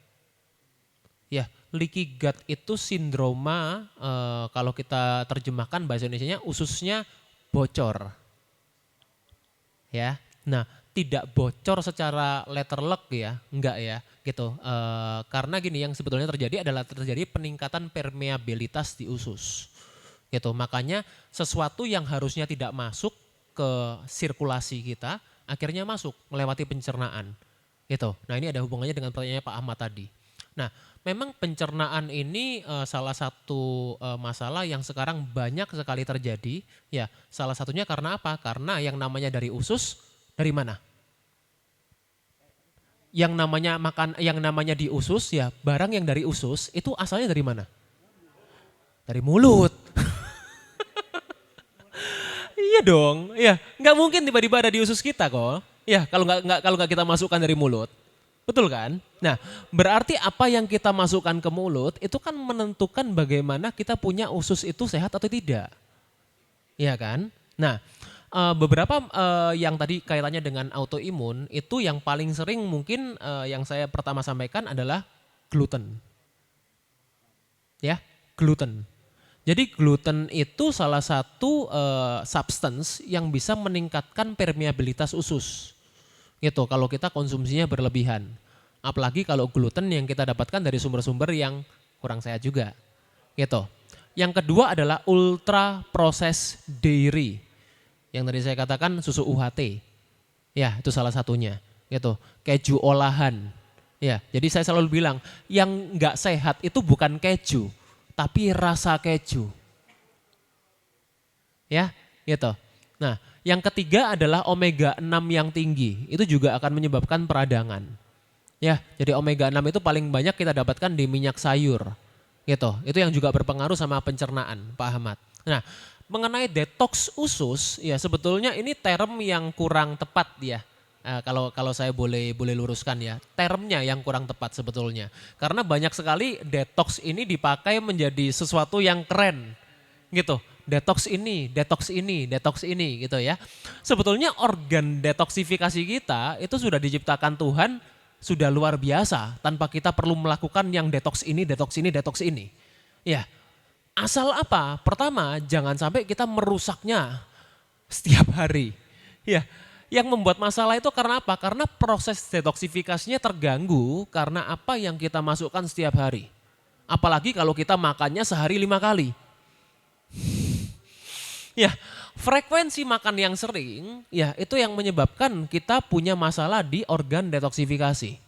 Ya, leaky gut itu sindroma kalau kita terjemahkan bahasa Indonesianya ususnya bocor. Ya, nah tidak bocor secara letter luck ya, enggak ya gitu. Karena gini yang sebetulnya terjadi adalah terjadi peningkatan permeabilitas di usus. Gitu, makanya sesuatu yang harusnya tidak masuk ke sirkulasi kita akhirnya masuk melewati pencernaan. Gitu. Nah ini ada hubungannya dengan pertanyaannya Pak Ahmad tadi. Nah memang pencernaan ini salah satu masalah yang sekarang banyak sekali terjadi. Ya salah satunya karena apa? Karena yang namanya dari usus dari mana? Yang namanya di usus ya barang yang dari usus itu asalnya dari mana? Dari mulut. Iya dong, ya nggak mungkin tiba-tiba ada di usus kita kok. Ya kalau nggak kita masukkan dari mulut, betul kan? Nah berarti apa yang kita masukkan ke mulut itu kan menentukan bagaimana kita punya usus itu sehat atau tidak, ya kan? Nah beberapa yang tadi kaitannya dengan autoimun itu yang paling sering mungkin yang saya pertama sampaikan adalah gluten, ya gluten. Jadi gluten itu salah satu substance yang bisa meningkatkan permeabilitas usus. Gitu kalau kita konsumsinya berlebihan. Apalagi kalau gluten yang kita dapatkan dari sumber-sumber yang kurang sehat juga. Gitu. Yang kedua adalah ultra processed dairy. Yang tadi saya katakan susu UHT. Ya, itu salah satunya. Gitu. Keju olahan. Ya, jadi saya selalu bilang yang enggak sehat itu bukan keju, tapi rasa keju. Ya, gitu. Nah, yang ketiga adalah omega 6 yang tinggi. Itu juga akan menyebabkan peradangan. Ya, jadi omega 6 itu paling banyak kita dapatkan di minyak sayur. Gitu. Itu yang juga berpengaruh sama pencernaan, Pak Ahmad. Nah, mengenai detox usus, ya sebetulnya ini term yang kurang tepat ya. Kalau saya boleh luruskan ya, termnya yang kurang tepat sebetulnya. Karena banyak sekali detox ini dipakai menjadi sesuatu yang keren gitu. Detox ini gitu ya. Sebetulnya organ detoksifikasi kita itu sudah diciptakan Tuhan sudah luar biasa tanpa kita perlu melakukan yang detox ini. Ya, asal apa? Pertama, jangan sampai kita merusaknya setiap hari. Ya. Yang membuat masalah itu karena apa? Karena proses detoksifikasinya terganggu karena apa yang kita masukkan setiap hari. Apalagi kalau kita makannya sehari 5 kali. Ya, frekuensi makan yang sering, ya itu yang menyebabkan kita punya masalah di organ detoksifikasi.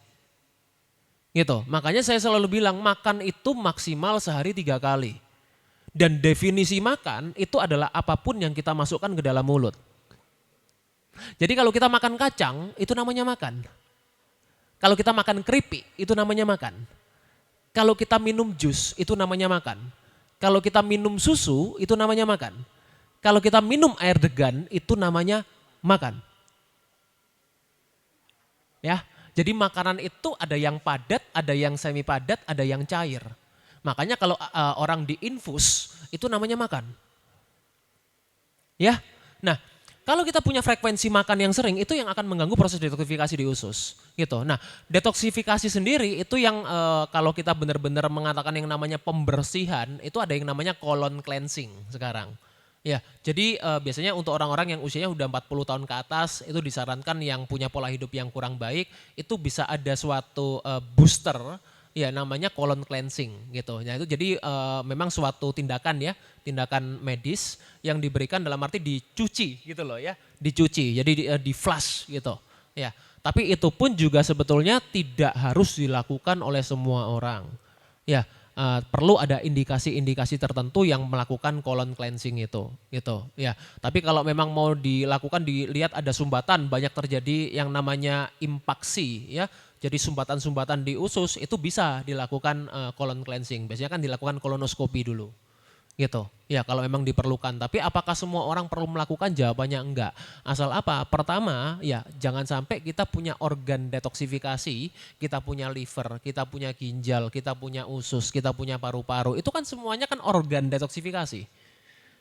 Gitu, makanya saya selalu bilang makan itu maksimal sehari 3 kali. Dan definisi makan itu adalah apapun yang kita masukkan ke dalam mulut. Jadi kalau kita makan kacang, itu namanya makan. Kalau kita makan keripik, itu namanya makan. Kalau kita minum jus, itu namanya makan. Kalau kita minum susu, itu namanya makan. Kalau kita minum air degan, itu namanya makan. Ya, jadi makanan itu ada yang padat, ada yang semi padat, ada yang cair. Makanya kalau orang diinfus, itu namanya makan. Ya, nah kalau kita punya frekuensi makan yang sering itu yang akan mengganggu proses detoksifikasi di usus gitu. Nah detoksifikasi sendiri itu yang kalau kita benar-benar mengatakan yang namanya pembersihan itu ada yang namanya colon cleansing sekarang. Ya, jadi biasanya untuk orang-orang yang usianya udah 40 tahun ke atas itu disarankan yang punya pola hidup yang kurang baik itu bisa ada suatu booster ya namanya colon cleansing gitu. Nah itu jadi memang suatu tindakan ya, tindakan medis yang diberikan dalam arti dicuci gitu loh ya, dicuci jadi di flush gitu ya. Tapi itu pun juga sebetulnya tidak harus dilakukan oleh semua orang ya. Perlu ada indikasi-indikasi tertentu yang melakukan colon cleansing itu gitu ya. Tapi kalau memang mau dilakukan dilihat ada sumbatan banyak terjadi yang namanya impaksi ya. Jadi sumbatan-sumbatan di usus itu bisa dilakukan colon cleansing. Biasanya kan dilakukan kolonoskopi dulu gitu. Ya kalau memang diperlukan. Tapi apakah semua orang perlu melakukan? Jawabannya enggak. Asal apa? Pertama ya jangan sampai kita punya organ detoksifikasi, kita punya liver, kita punya ginjal, kita punya usus, kita punya paru-paru. Itu kan semuanya kan organ detoksifikasi.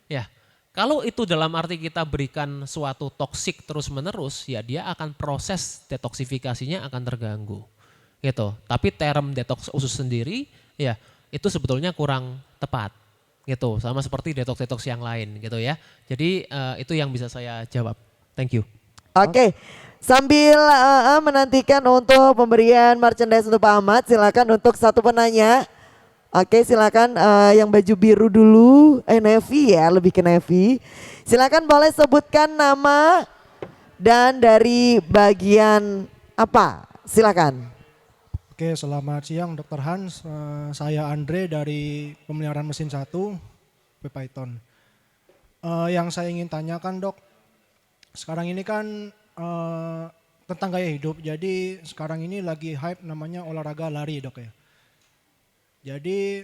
Ya kalau itu dalam arti kita berikan suatu toksik terus menerus ya dia akan proses detoksifikasinya akan terganggu. Gitu. Tapi term detoks usus sendiri ya itu sebetulnya kurang tepat. Gitu, sama seperti detox-detox yang lain gitu ya. Jadi itu yang bisa saya jawab. Thank you. Oke, sambil menantikan untuk pemberian merchandise untuk Pak Ahmad, silakan untuk satu penanya. Oke, silakan yang baju biru dulu, Nevi ya, lebih ke Nevi. Silakan boleh sebutkan nama dan dari bagian apa, silakan. Oke, selamat siang Dr. Hans. Saya Andre dari pemeliharaan mesin 1 Python. Yang saya ingin tanyakan Dok, sekarang ini kan tentang gaya hidup. Jadi sekarang ini lagi hype namanya olahraga lari Dok ya. Jadi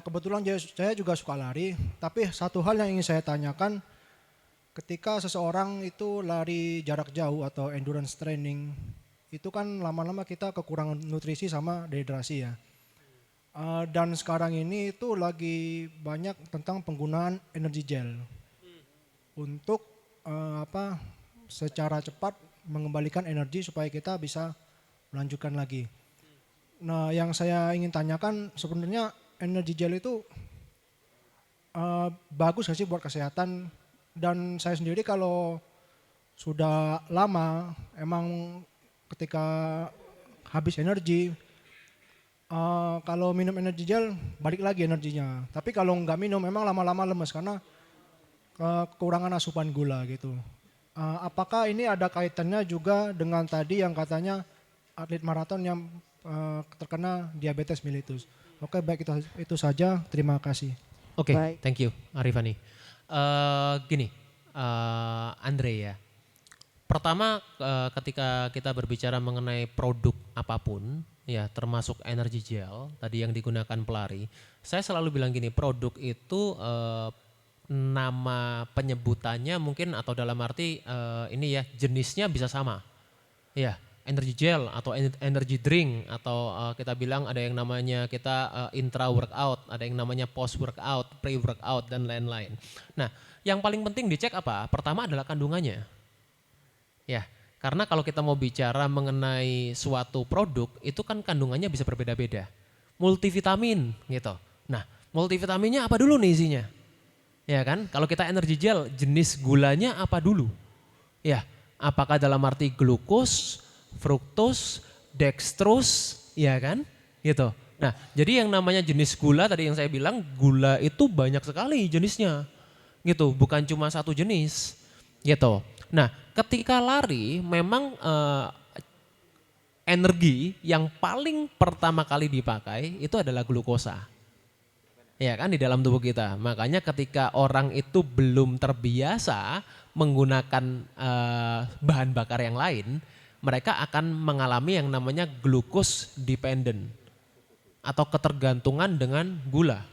kebetulan saya juga suka lari. Tapi satu hal yang ingin saya tanyakan, ketika seseorang itu lari jarak jauh atau endurance training, itu kan lama-lama kita kekurangan nutrisi sama dehidrasi ya. Dan sekarang ini itu lagi banyak tentang penggunaan energy gel untuk secara cepat mengembalikan energi supaya kita bisa melanjutkan lagi. Nah yang saya ingin tanyakan sebenarnya energy gel itu bagus gak sih buat kesehatan? Dan saya sendiri kalau sudah lama emang ketika habis energi, kalau minum energi gel balik lagi energinya. Tapi kalau nggak minum memang lama-lama lemes karena kekurangan asupan gula gitu. Apakah ini ada kaitannya juga dengan tadi yang katanya atlet maraton yang terkena diabetes mellitus? Oke, baik itu saja. Terima kasih. Oke, Baik. thank you Arifani. Gini, Andre ya. Pertama ketika kita berbicara mengenai produk apapun ya termasuk energy gel tadi yang digunakan pelari, saya selalu bilang gini, produk itu nama penyebutannya mungkin atau dalam arti ini ya jenisnya bisa sama. Ya, energy gel atau energy drink atau kita bilang ada yang namanya kita intra workout, ada yang namanya post workout, pre workout dan lain-lain. Nah, yang paling penting dicek apa? Pertama adalah kandungannya. Ya, karena kalau kita mau bicara mengenai suatu produk, itu kan kandungannya bisa berbeda-beda. Multivitamin gitu. Nah, multivitaminnya apa dulu nih isinya? Ya kan, kalau kita energy gel, jenis gulanya apa dulu? Ya, apakah dalam arti glukos, fruktos, dextrose, ya kan? Gitu. Nah, jadi yang namanya jenis gula tadi yang saya bilang, gula itu banyak sekali jenisnya. Gitu, bukan cuma satu jenis. Gitu. Nah, ketika lari memang energi yang paling pertama kali dipakai itu adalah glukosa. Ya kan di dalam tubuh kita. Makanya ketika orang itu belum terbiasa menggunakan bahan bakar yang lain, mereka akan mengalami yang namanya glucose dependent atau ketergantungan dengan gula.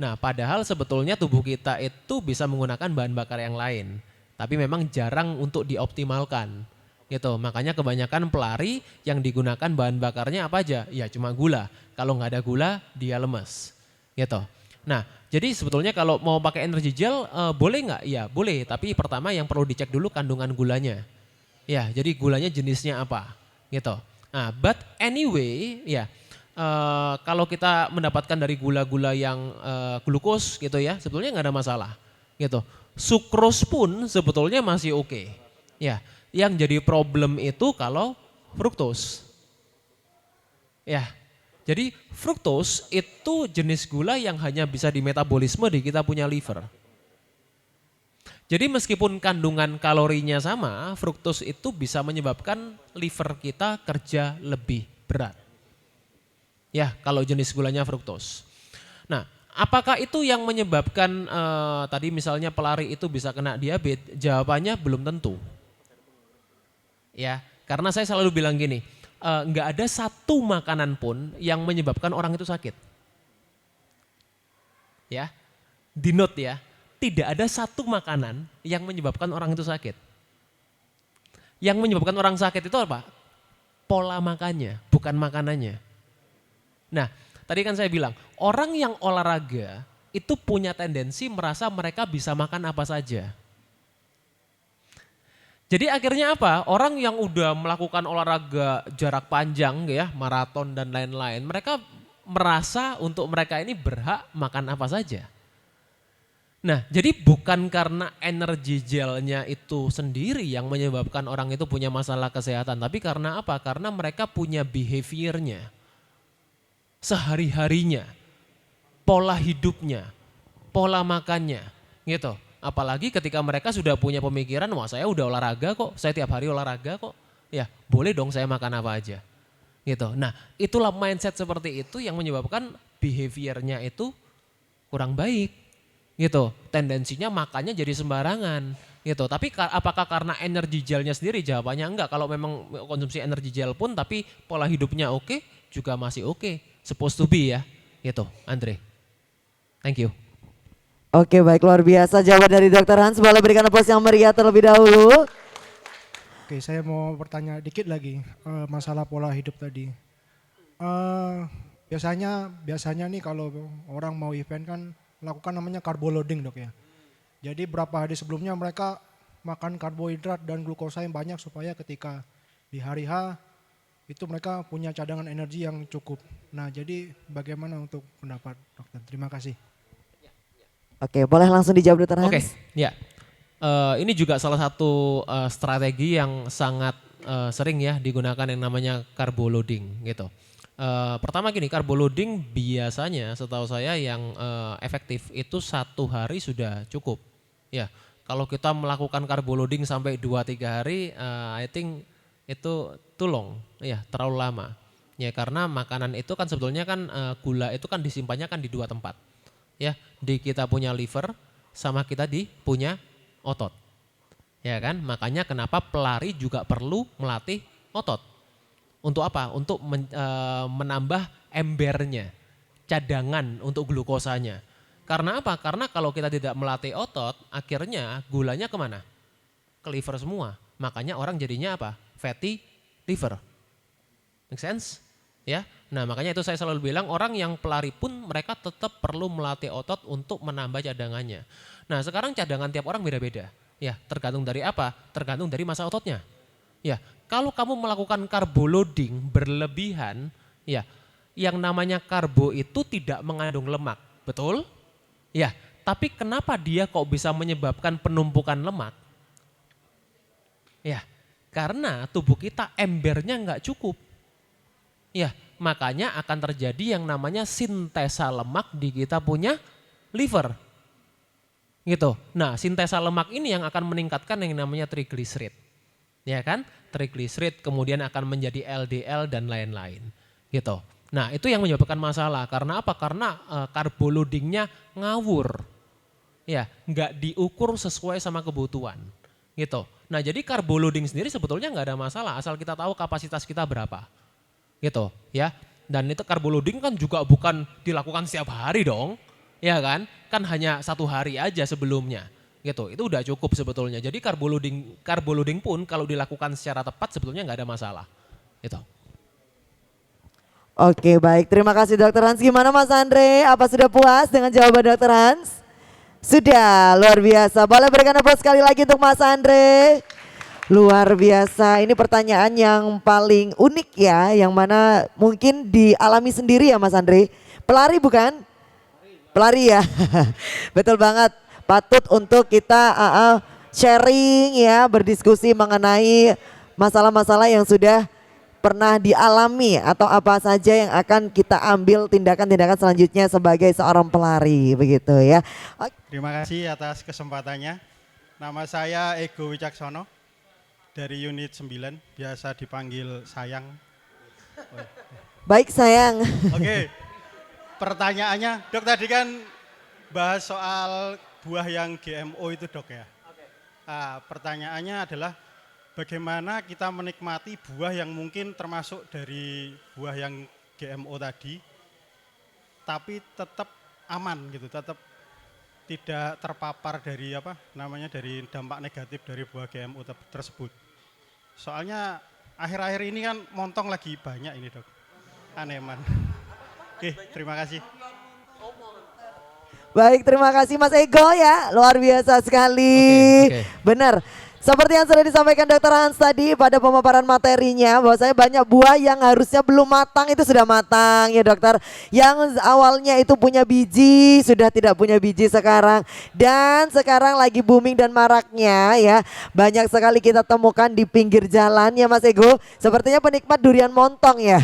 Nah, padahal sebetulnya tubuh kita itu bisa menggunakan bahan bakar yang lain. Tapi memang jarang untuk dioptimalkan gitu. Makanya kebanyakan pelari yang digunakan bahan bakarnya apa aja? Ya cuma gula. Kalau nggak ada gula dia lemes gitu. Nah, jadi sebetulnya kalau mau pakai energy gel boleh nggak? Ya boleh, tapi pertama yang perlu dicek dulu kandungan gulanya. Ya, jadi gulanya jenisnya apa, gitu. Nah, but anyway, ya kalau kita mendapatkan dari gula-gula yang glukos gitu ya, sebetulnya nggak ada masalah, gitu. Sukros pun sebetulnya masih oke. Ya, yang jadi problem itu kalau fruktos. Ya, jadi fruktos itu jenis gula yang hanya bisa dimetabolisme di kita punya liver. Jadi meskipun kandungan kalorinya sama, fruktos itu bisa menyebabkan liver kita kerja lebih berat. Ya, kalau jenis gulanya fruktos. Nah, apakah itu yang menyebabkan tadi misalnya pelari itu bisa kena diabetes? Jawabannya belum tentu. Ya, karena saya selalu bilang gini, nggak ada satu makanan pun yang menyebabkan orang itu sakit. Ya, di note ya, tidak ada satu makanan yang menyebabkan orang itu sakit. Yang menyebabkan orang sakit itu apa? Pola makannya, bukan makanannya. Nah, tadi kan saya bilang, orang yang olahraga itu punya tendensi merasa mereka bisa makan apa saja. Jadi akhirnya apa? Orang yang udah melakukan olahraga jarak panjang ya, maraton dan lain-lain, mereka merasa untuk mereka ini berhak makan apa saja. Nah, jadi bukan karena energi gelnya itu sendiri yang menyebabkan orang itu punya masalah kesehatan, tapi karena apa? Karena mereka punya behaviornya, sehari-harinya, pola hidupnya, pola makannya, gitu. Apalagi ketika mereka sudah punya pemikiran, wah saya udah olahraga kok, saya tiap hari olahraga kok, ya boleh dong saya makan apa aja. Gitu. Nah, itulah mindset seperti itu yang menyebabkan behaviornya itu kurang baik. Gitu. Tendensinya makannya jadi sembarangan. Gitu. Tapi apakah karena energi gelnya sendiri? Jawabannya enggak. Kalau memang konsumsi energi gel pun tapi pola hidupnya oke, juga masih oke. Supposed to be ya. Gitu, Andre. Thank you. Oke, baik, luar biasa jawaban dari Dr. Hans. Boleh berikan aplaus yang meriah terlebih dahulu. Oke, saya mau bertanya dikit lagi masalah pola hidup tadi. Biasanya nih kalau orang mau event kan lakukan namanya carbo loading, Dok ya. Jadi berapa hari sebelumnya mereka makan karbohidrat dan glukosa yang banyak supaya ketika di hari H itu mereka punya cadangan energi yang cukup. Nah, jadi bagaimana untuk pendapat dokter? Terima kasih. Oke, boleh langsung dijawab Dr. Hans? Oke, ya. Ini juga salah satu strategi yang sangat sering ya digunakan yang namanya carbo loading gitu. Pertama gini, carbo loading biasanya setahu saya yang efektif itu 1 hari sudah cukup. Ya, kalau kita melakukan carbo loading sampai 2-3 hari, I think itu too long, ya terlalu lama. Ya karena makanan itu kan sebetulnya kan gula itu kan disimpannya kan di 2 tempat. Ya, di kita punya liver sama kita di punya otot. Ya kan? Makanya kenapa pelari juga perlu melatih otot. Untuk apa? Untuk menambah embernya, cadangan untuk glukosanya. Karena apa? Karena kalau kita tidak melatih otot, akhirnya gulanya kemana? Ke liver semua. Makanya orang jadinya apa? Fatty liver. Make sense? Ya. Nah makanya itu saya selalu bilang orang yang pelari pun mereka tetap perlu melatih otot untuk menambah cadangannya. Nah sekarang cadangan tiap orang beda-beda. Ya tergantung dari apa? Tergantung dari masa ototnya. Ya kalau kamu melakukan carbo loading berlebihan, ya yang namanya karbo itu tidak mengandung lemak, betul? Ya tapi kenapa dia kok bisa menyebabkan penumpukan lemak? Ya karena tubuh kita embernya nggak cukup. Ya makanya akan terjadi yang namanya sintesa lemak di kita punya liver. Gitu. Nah, sintesa lemak ini yang akan meningkatkan yang namanya trigliserid. Ya kan? Trigliserid kemudian akan menjadi LDL dan lain-lain. Gitu. Nah, itu yang menyebabkan masalah. Karena apa? Karena carbo loadingnya ngawur. Ya, nggak diukur sesuai sama kebutuhan. Gitu. Nah, jadi carbo loading sendiri sebetulnya nggak ada masalah asal kita tahu kapasitas kita berapa. Gitu ya. Dan itu carbo loading kan juga bukan dilakukan setiap hari dong. Ya kan? Kan hanya 1 hari aja sebelumnya. Gitu. Itu udah cukup sebetulnya. Jadi carbo loading pun kalau dilakukan secara tepat sebetulnya nggak ada masalah. Gitu. Oke baik, terima kasih Dokter Hans. Gimana Mas Andre? Apa sudah puas dengan jawaban Dokter Hans? Sudah, luar biasa. Boleh berikan aplaus sekali lagi untuk Mas Andre. Luar biasa, ini pertanyaan yang paling unik ya, yang mana mungkin dialami sendiri ya Mas Andre. Pelari bukan? Pelari ya, betul banget. Patut untuk kita sharing ya, berdiskusi mengenai masalah-masalah yang sudah pernah dialami atau apa saja yang akan kita ambil tindakan-tindakan selanjutnya sebagai seorang pelari begitu ya. Terima kasih atas kesempatannya. Nama saya Ego Wicaksono dari unit 9, biasa dipanggil Sayang. Baik sayang. Oke, pertanyaannya dok tadi kan bahas soal buah yang GMO itu dok ya. Nah, pertanyaannya adalah bagaimana kita menikmati buah yang mungkin termasuk dari buah yang GMO tadi, tapi tetap aman gitu, tetap tidak terpapar dari dari dampak negatif dari buah GMO tersebut. Soalnya akhir-akhir ini kan montong lagi banyak ini dok, aneman. Oke, terima kasih. Baik, terima kasih Mas Ego ya, luar biasa sekali. Oke. Benar. Seperti yang sudah disampaikan Dokter Hans tadi pada pemaparan materinya, bahwasanya banyak buah yang harusnya belum matang itu sudah matang ya dokter. Yang awalnya itu punya biji sudah tidak punya biji sekarang. Dan sekarang lagi booming dan maraknya ya, banyak sekali kita temukan di pinggir jalan ya Mas Ego. Sepertinya penikmat durian montong ya.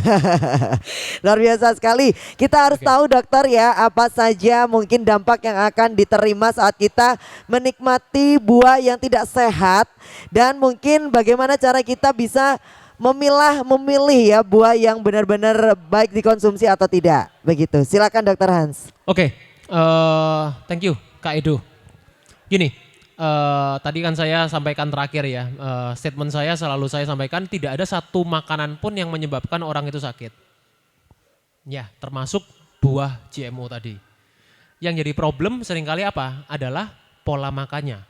Luar biasa sekali. Kita harus tahu dokter ya, apa saja mungkin dampak yang akan diterima saat kita menikmati buah yang tidak sehat. Dan mungkin bagaimana cara kita bisa memilih ya buah yang benar-benar baik dikonsumsi atau tidak. Begitu, silakan Dokter Hans. Oke, thank you Kak Edo. Gini, tadi kan saya sampaikan terakhir ya, statement saya selalu saya sampaikan tidak ada satu makanan pun yang menyebabkan orang itu sakit. Ya, termasuk buah GMO tadi. Yang jadi problem seringkali apa? Adalah pola makannya,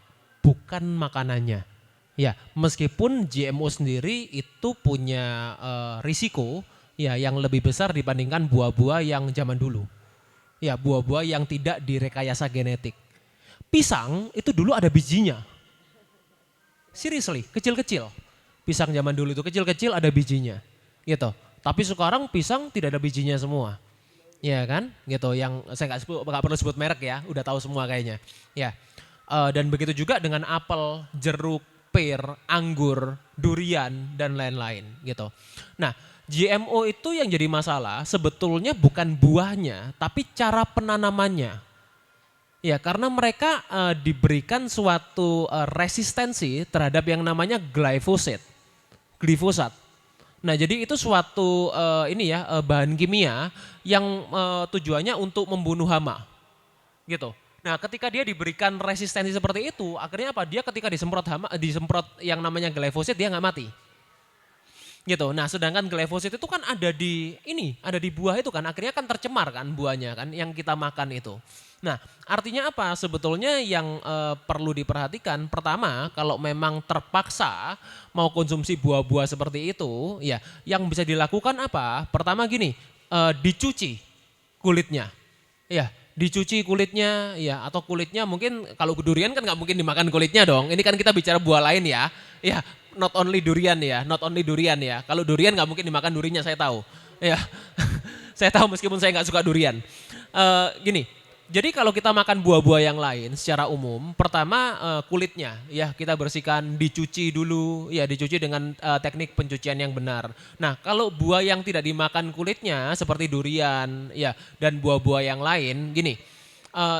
bukan makanannya. Ya, meskipun GMO sendiri itu punya risiko ya yang lebih besar dibandingkan buah-buah yang zaman dulu. Ya, buah-buah yang tidak direkayasa genetik. Pisang itu dulu ada bijinya. Seriously, kecil-kecil. Pisang zaman dulu itu kecil-kecil ada bijinya. Gitu. Tapi sekarang pisang tidak ada bijinya semua. Ya kan? Gitu. Yang saya nggak perlu sebut merek ya, udah tahu semua kayaknya. Ya. Dan begitu juga dengan apel, jeruk, pir, anggur, durian, dan lain-lain gitu. Nah, GMO itu yang jadi masalah sebetulnya bukan buahnya, tapi cara penanamannya. Ya, karena mereka diberikan suatu resistensi terhadap yang namanya glifosat. Nah, jadi itu suatu bahan kimia yang tujuannya untuk membunuh hama. Gitu. Nah, ketika dia diberikan resistensi seperti itu, akhirnya apa? Dia ketika disemprot yang namanya glifosat dia nggak mati. Gitu. Nah, sedangkan glifosat itu kan ada di buah itu kan, akhirnya kan tercemar kan buahnya kan yang kita makan itu. Nah, artinya apa? Sebetulnya yang perlu diperhatikan pertama, kalau memang terpaksa mau konsumsi buah-buah seperti itu, ya, yang bisa dilakukan apa? Pertama gini, dicuci kulitnya. Ya, dicuci kulitnya ya, atau kulitnya mungkin kalau durian kan nggak mungkin dimakan kulitnya dong. Ini kan kita bicara buah lain ya. Ya, not only durian ya. Kalau durian nggak mungkin dimakan durinya, saya tahu. Ya. Saya tahu meskipun saya nggak suka durian. Gini. Jadi kalau kita makan buah-buah yang lain secara umum, pertama kulitnya ya kita bersihkan, dicuci dulu, ya dicuci dengan teknik pencucian yang benar. Nah, kalau buah yang tidak dimakan kulitnya seperti durian ya dan buah-buah yang lain, gini,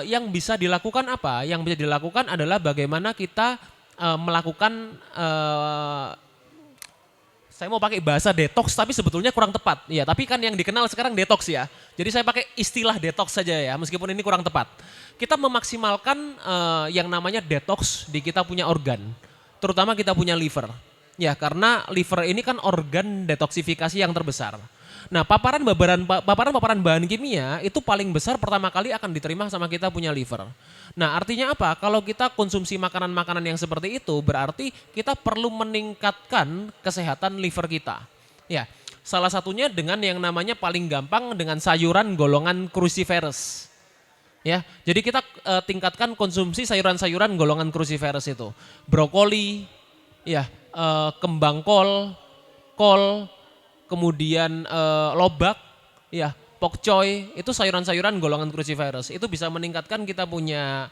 yang bisa dilakukan apa? Yang bisa dilakukan adalah bagaimana kita melakukan saya mau pakai bahasa detox tapi sebetulnya kurang tepat. Ya, tapi kan yang dikenal sekarang detox ya. Jadi saya pakai istilah detox saja ya, meskipun ini kurang tepat. Kita memaksimalkan yang namanya detox di kita punya organ. Terutama kita punya liver. Ya, karena liver ini kan organ detoksifikasi yang terbesar. Nah, paparan bahan kimia itu paling besar pertama kali akan diterima sama kita punya liver. Nah, artinya apa? Kalau kita konsumsi makanan-makanan yang seperti itu berarti kita perlu meningkatkan kesehatan liver kita. Ya, Salah satunya dengan yang namanya paling gampang dengan sayuran golongan cruciferous. Ya, jadi kita tingkatkan konsumsi sayuran-sayuran golongan cruciferous itu. Brokoli, ya, kembang kol, kemudian lobak, ya, pokcoy, itu sayuran-sayuran golongan cruciferous. Itu bisa meningkatkan kita punya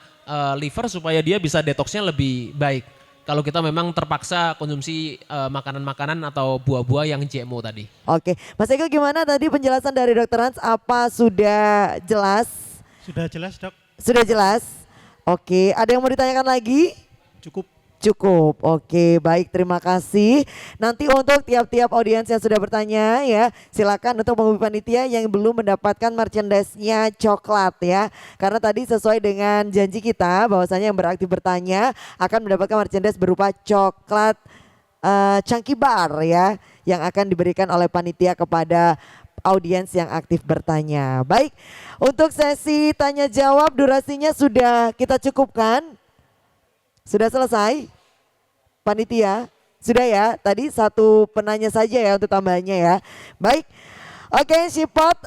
liver supaya dia bisa detoksnya lebih baik. Kalau kita memang terpaksa konsumsi makanan-makanan atau buah-buah yang GMO tadi. Oke, Mas Eko gimana tadi penjelasan dari Dokter Hans? Apa sudah jelas? Sudah jelas dok? Sudah jelas? Oke, ada yang mau ditanyakan lagi? Cukup. Cukup, oke baik terima kasih. Nanti untuk tiap-tiap audiens yang sudah bertanya ya, silakan untuk menghubungi panitia yang belum mendapatkan merchandise-nya coklat ya. Karena tadi sesuai dengan janji kita bahwasanya yang beraktif bertanya akan mendapatkan merchandise berupa coklat Chunky Bar ya, yang akan diberikan oleh panitia kepada audiens yang aktif bertanya. Baik, untuk sesi tanya jawab durasinya sudah kita cukupkan. Sudah selesai? Panitia? Sudah ya? Tadi satu penanya saja ya untuk tambahannya ya. Baik. Oke Sipot,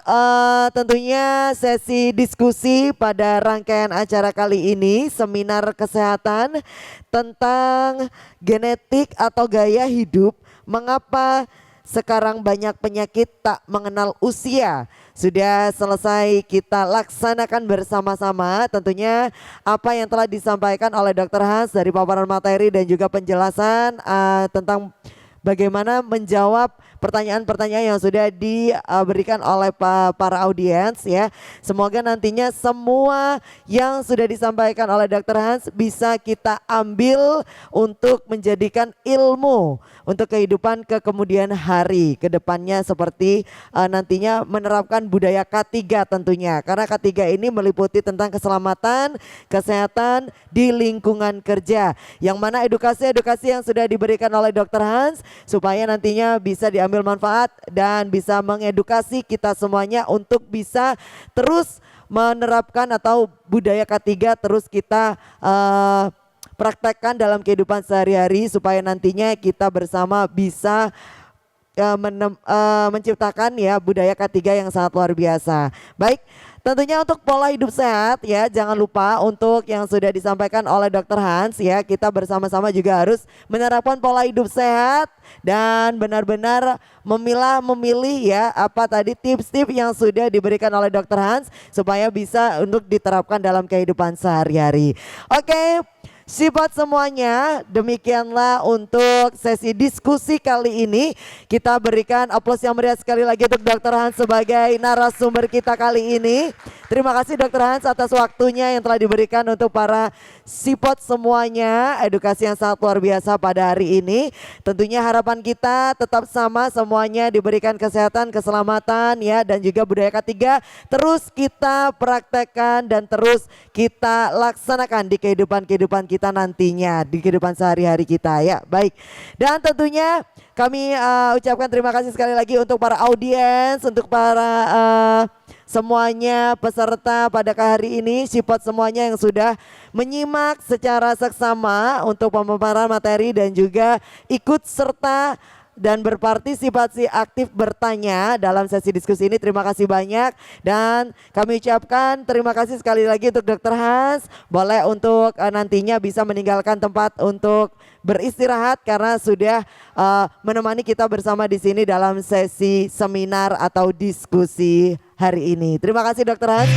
tentunya sesi diskusi pada rangkaian acara kali ini seminar kesehatan tentang genetik atau gaya hidup. Mengapa sekarang banyak penyakit tak mengenal usia. Sudah selesai kita laksanakan bersama-sama. Tentunya apa yang telah disampaikan oleh Dr. Hans dari paparan materi dan juga penjelasan tentang bagaimana menjawab pertanyaan-pertanyaan yang sudah diberikan oleh para audiens ya. Semoga nantinya semua yang sudah disampaikan oleh Dr. Hans bisa kita ambil untuk menjadikan ilmu untuk kehidupan ke kemudian hari ke depannya, seperti nantinya menerapkan budaya K3 tentunya. Karena K3 ini meliputi tentang keselamatan, kesehatan di lingkungan kerja. Yang mana edukasi-edukasi yang sudah diberikan oleh Dr. Hans supaya nantinya bisa diambil manfaat dan bisa mengedukasi kita semuanya untuk bisa terus menerapkan atau budaya K3 terus kita praktekkan dalam kehidupan sehari-hari supaya nantinya kita bersama bisa menciptakan ya budaya K3 yang sangat luar biasa. Baik, tentunya untuk pola hidup sehat ya, jangan lupa untuk yang sudah disampaikan oleh Dr. Hans ya, kita bersama-sama juga harus menerapkan pola hidup sehat dan benar-benar memilih ya apa tadi tips-tips yang sudah diberikan oleh Dr. Hans supaya bisa untuk diterapkan dalam kehidupan sehari-hari. Oke. Sipot semuanya, demikianlah untuk sesi diskusi kali ini. Kita berikan aplaus yang meriah sekali lagi untuk Dr. Hans sebagai narasumber kita kali ini. Terima kasih Dr. Hans atas waktunya yang telah diberikan untuk para Sipot semuanya. Edukasi yang sangat luar biasa pada hari ini. Tentunya harapan kita tetap sama, semuanya diberikan kesehatan, keselamatan ya, dan juga budaya K3 terus kita praktekkan dan terus kita laksanakan di kehidupan kita nantinya, di kehidupan sehari-hari kita ya. Baik, dan tentunya kami ucapkan terima kasih sekali lagi untuk para audiens, untuk para semuanya peserta pada hari ini, Sipot semuanya yang sudah menyimak secara seksama untuk pemaparan materi dan juga ikut serta dan berpartisipasi aktif bertanya dalam sesi diskusi ini. Terima kasih banyak dan kami ucapkan terima kasih sekali lagi untuk Dr. Hans. Boleh untuk nantinya bisa meninggalkan tempat untuk beristirahat karena sudah menemani kita bersama di sini dalam sesi seminar atau diskusi hari ini. Terima kasih Dr. Hans.